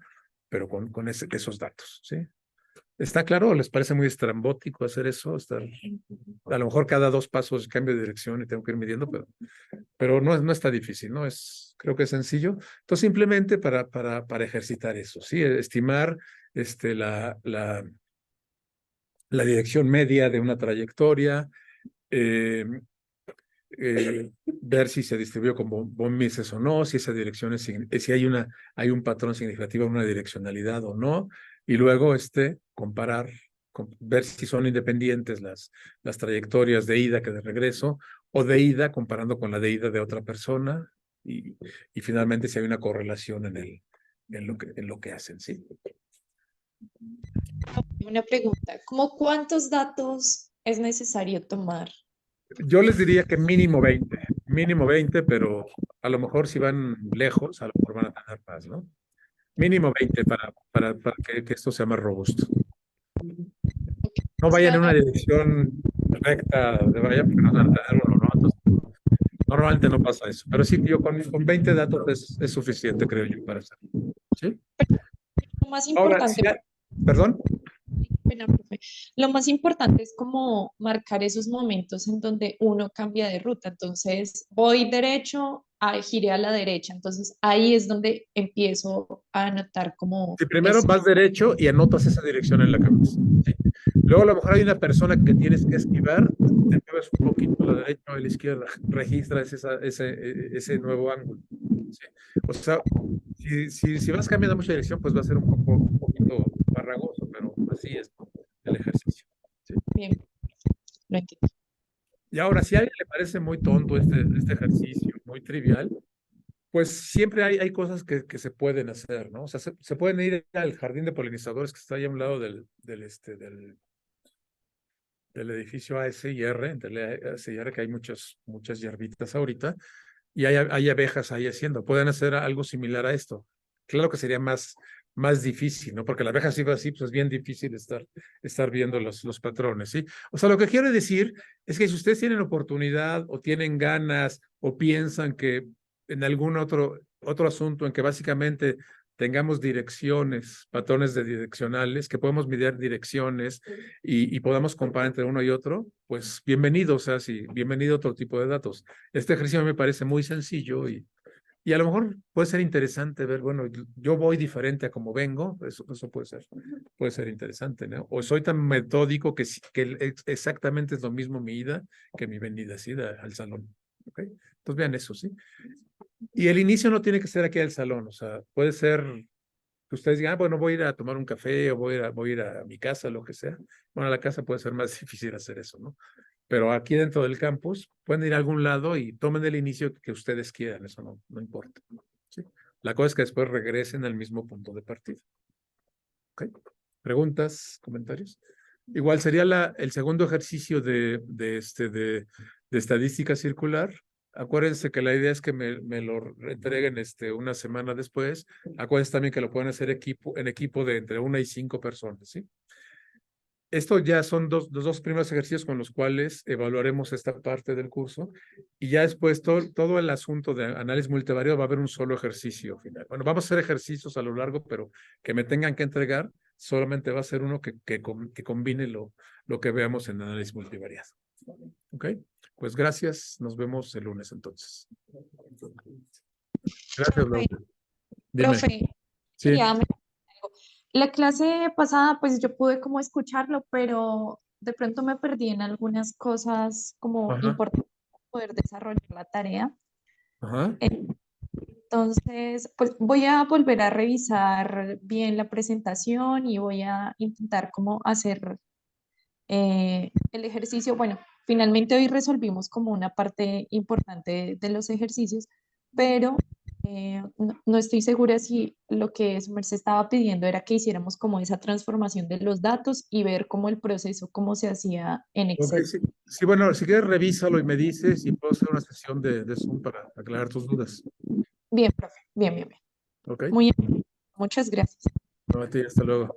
pero con esos datos, ¿sí? ¿Está claro? ¿Les parece muy estrambótico hacer eso? A lo mejor cada 2 pasos cambio de dirección y tengo que ir midiendo, pero no está difícil, ¿no? Creo que es sencillo. Entonces, simplemente para ejercitar eso, ¿sí? Estimar la dirección media de una trayectoria, ver si se distribuyó como von Mises o no, si esa dirección si hay un patrón significativo en una direccionalidad o no, y luego comparar, ver si son independientes las trayectorias de ida que de regreso, o de ida comparando con la de ida de otra persona, y finalmente si hay una correlación en lo que hacen, ¿sí? Una pregunta, ¿cómo cuántos datos es necesario tomar? Yo les diría que mínimo 20, pero a lo mejor si van lejos, a lo mejor van a tener más, ¿no? Mínimo 20 para que esto sea más robusto. No vayan en una dirección recta de vaya, porque no van a tener uno, ¿no? Entonces, normalmente no pasa eso, pero sí, yo con 20 datos es suficiente, creo yo, para hacer. ¿Sí? Lo más Ahora, importante, perdón. pena, profe, lo más importante es como marcar esos momentos en donde uno cambia de ruta. Entonces, voy derecho, giré a la derecha. Entonces, ahí es donde empiezo a anotar como Si primero eso. vas derecho y anotas esa dirección en la cabeza. ¿Sí? Luego a lo mejor hay una persona que tienes que esquivar, te mueves un poquito a la derecha o a la izquierda, registras ese nuevo ángulo. ¿Sí? O sea, si vas cambiando mucha dirección, pues va a ser un poquito farragoso, pero así es, ¿no? El ejercicio. ¿Sí? Bien, lo entiendo. Y ahora, si a alguien le parece muy tonto este ejercicio, muy trivial, pues siempre hay cosas que se pueden hacer, ¿no? O sea, se pueden ir al jardín de polinizadores que está ahí a un lado del edificio ASIR, del ASIR, que hay muchas hierbitas ahorita, y hay abejas ahí haciendo. Pueden hacer algo similar a esto. Claro que sería más difícil, ¿no? Porque la abeja si va así, pues es bien difícil estar viendo los patrones, ¿sí? O sea, lo que quiero decir es que si ustedes tienen oportunidad o tienen ganas o piensan que en algún otro asunto en que básicamente tengamos direcciones, patrones de direccionales, que podemos medir direcciones y podamos comparar entre uno y otro, pues bienvenido, o sea, sí, bienvenido a otro tipo de datos. Este ejercicio me parece muy sencillo y a lo mejor puede ser interesante ver, bueno, yo voy diferente a como vengo, eso puede ser interesante, ¿no? O soy tan metódico que exactamente es lo mismo mi ida que mi venida, ¿sí? Al salón, ¿ok? Entonces vean eso, ¿sí? Y el inicio no tiene que ser aquí al salón, o sea, puede ser que ustedes digan, bueno, voy a ir a tomar un café o voy a ir a mi casa, lo que sea. Bueno, a la casa puede ser más difícil hacer eso, ¿no? Pero aquí dentro del campus pueden ir a algún lado y tomen el inicio que ustedes quieran, eso no importa. ¿Sí? La cosa es que después regresen al mismo punto de partida. ¿Ok? ¿Preguntas, comentarios? Igual sería el segundo ejercicio de estadística circular. Acuérdense que la idea es que me lo entreguen una semana después. Acuérdense también que lo pueden hacer en equipo de entre 1 y 5 personas, ¿sí? Esto ya son los dos primeros ejercicios con los cuales evaluaremos esta parte del curso y ya después todo el asunto de análisis multivariado va a haber un solo ejercicio final. Bueno, vamos a hacer ejercicios a lo largo, pero que me tengan que entregar, solamente va a ser uno que combine lo que veamos en análisis multivariado. ¿Ok? Pues gracias, nos vemos el lunes entonces. Gracias, Laura. Dime. Profe, Sí. quería mencionar algo. La clase pasada, pues yo pude como escucharlo, pero de pronto me perdí en algunas cosas como Ajá, importantes para poder desarrollar la tarea. ajá. Entonces, pues voy a volver a revisar bien la presentación y voy a intentar como hacer el ejercicio. Bueno, finalmente hoy resolvimos como una parte importante de los ejercicios, pero no estoy segura si lo que su merced estaba pidiendo era que hiciéramos como esa transformación de los datos y ver cómo el proceso, cómo se hacía en Ok, Excel. sí. Sí, bueno, si quieres revísalo y me dices y puedo hacer una sesión de Zoom para aclarar tus dudas. Bien, profe, bien, bien, bien. Ok, Muy bien, muchas gracias. no, a ti, hasta luego.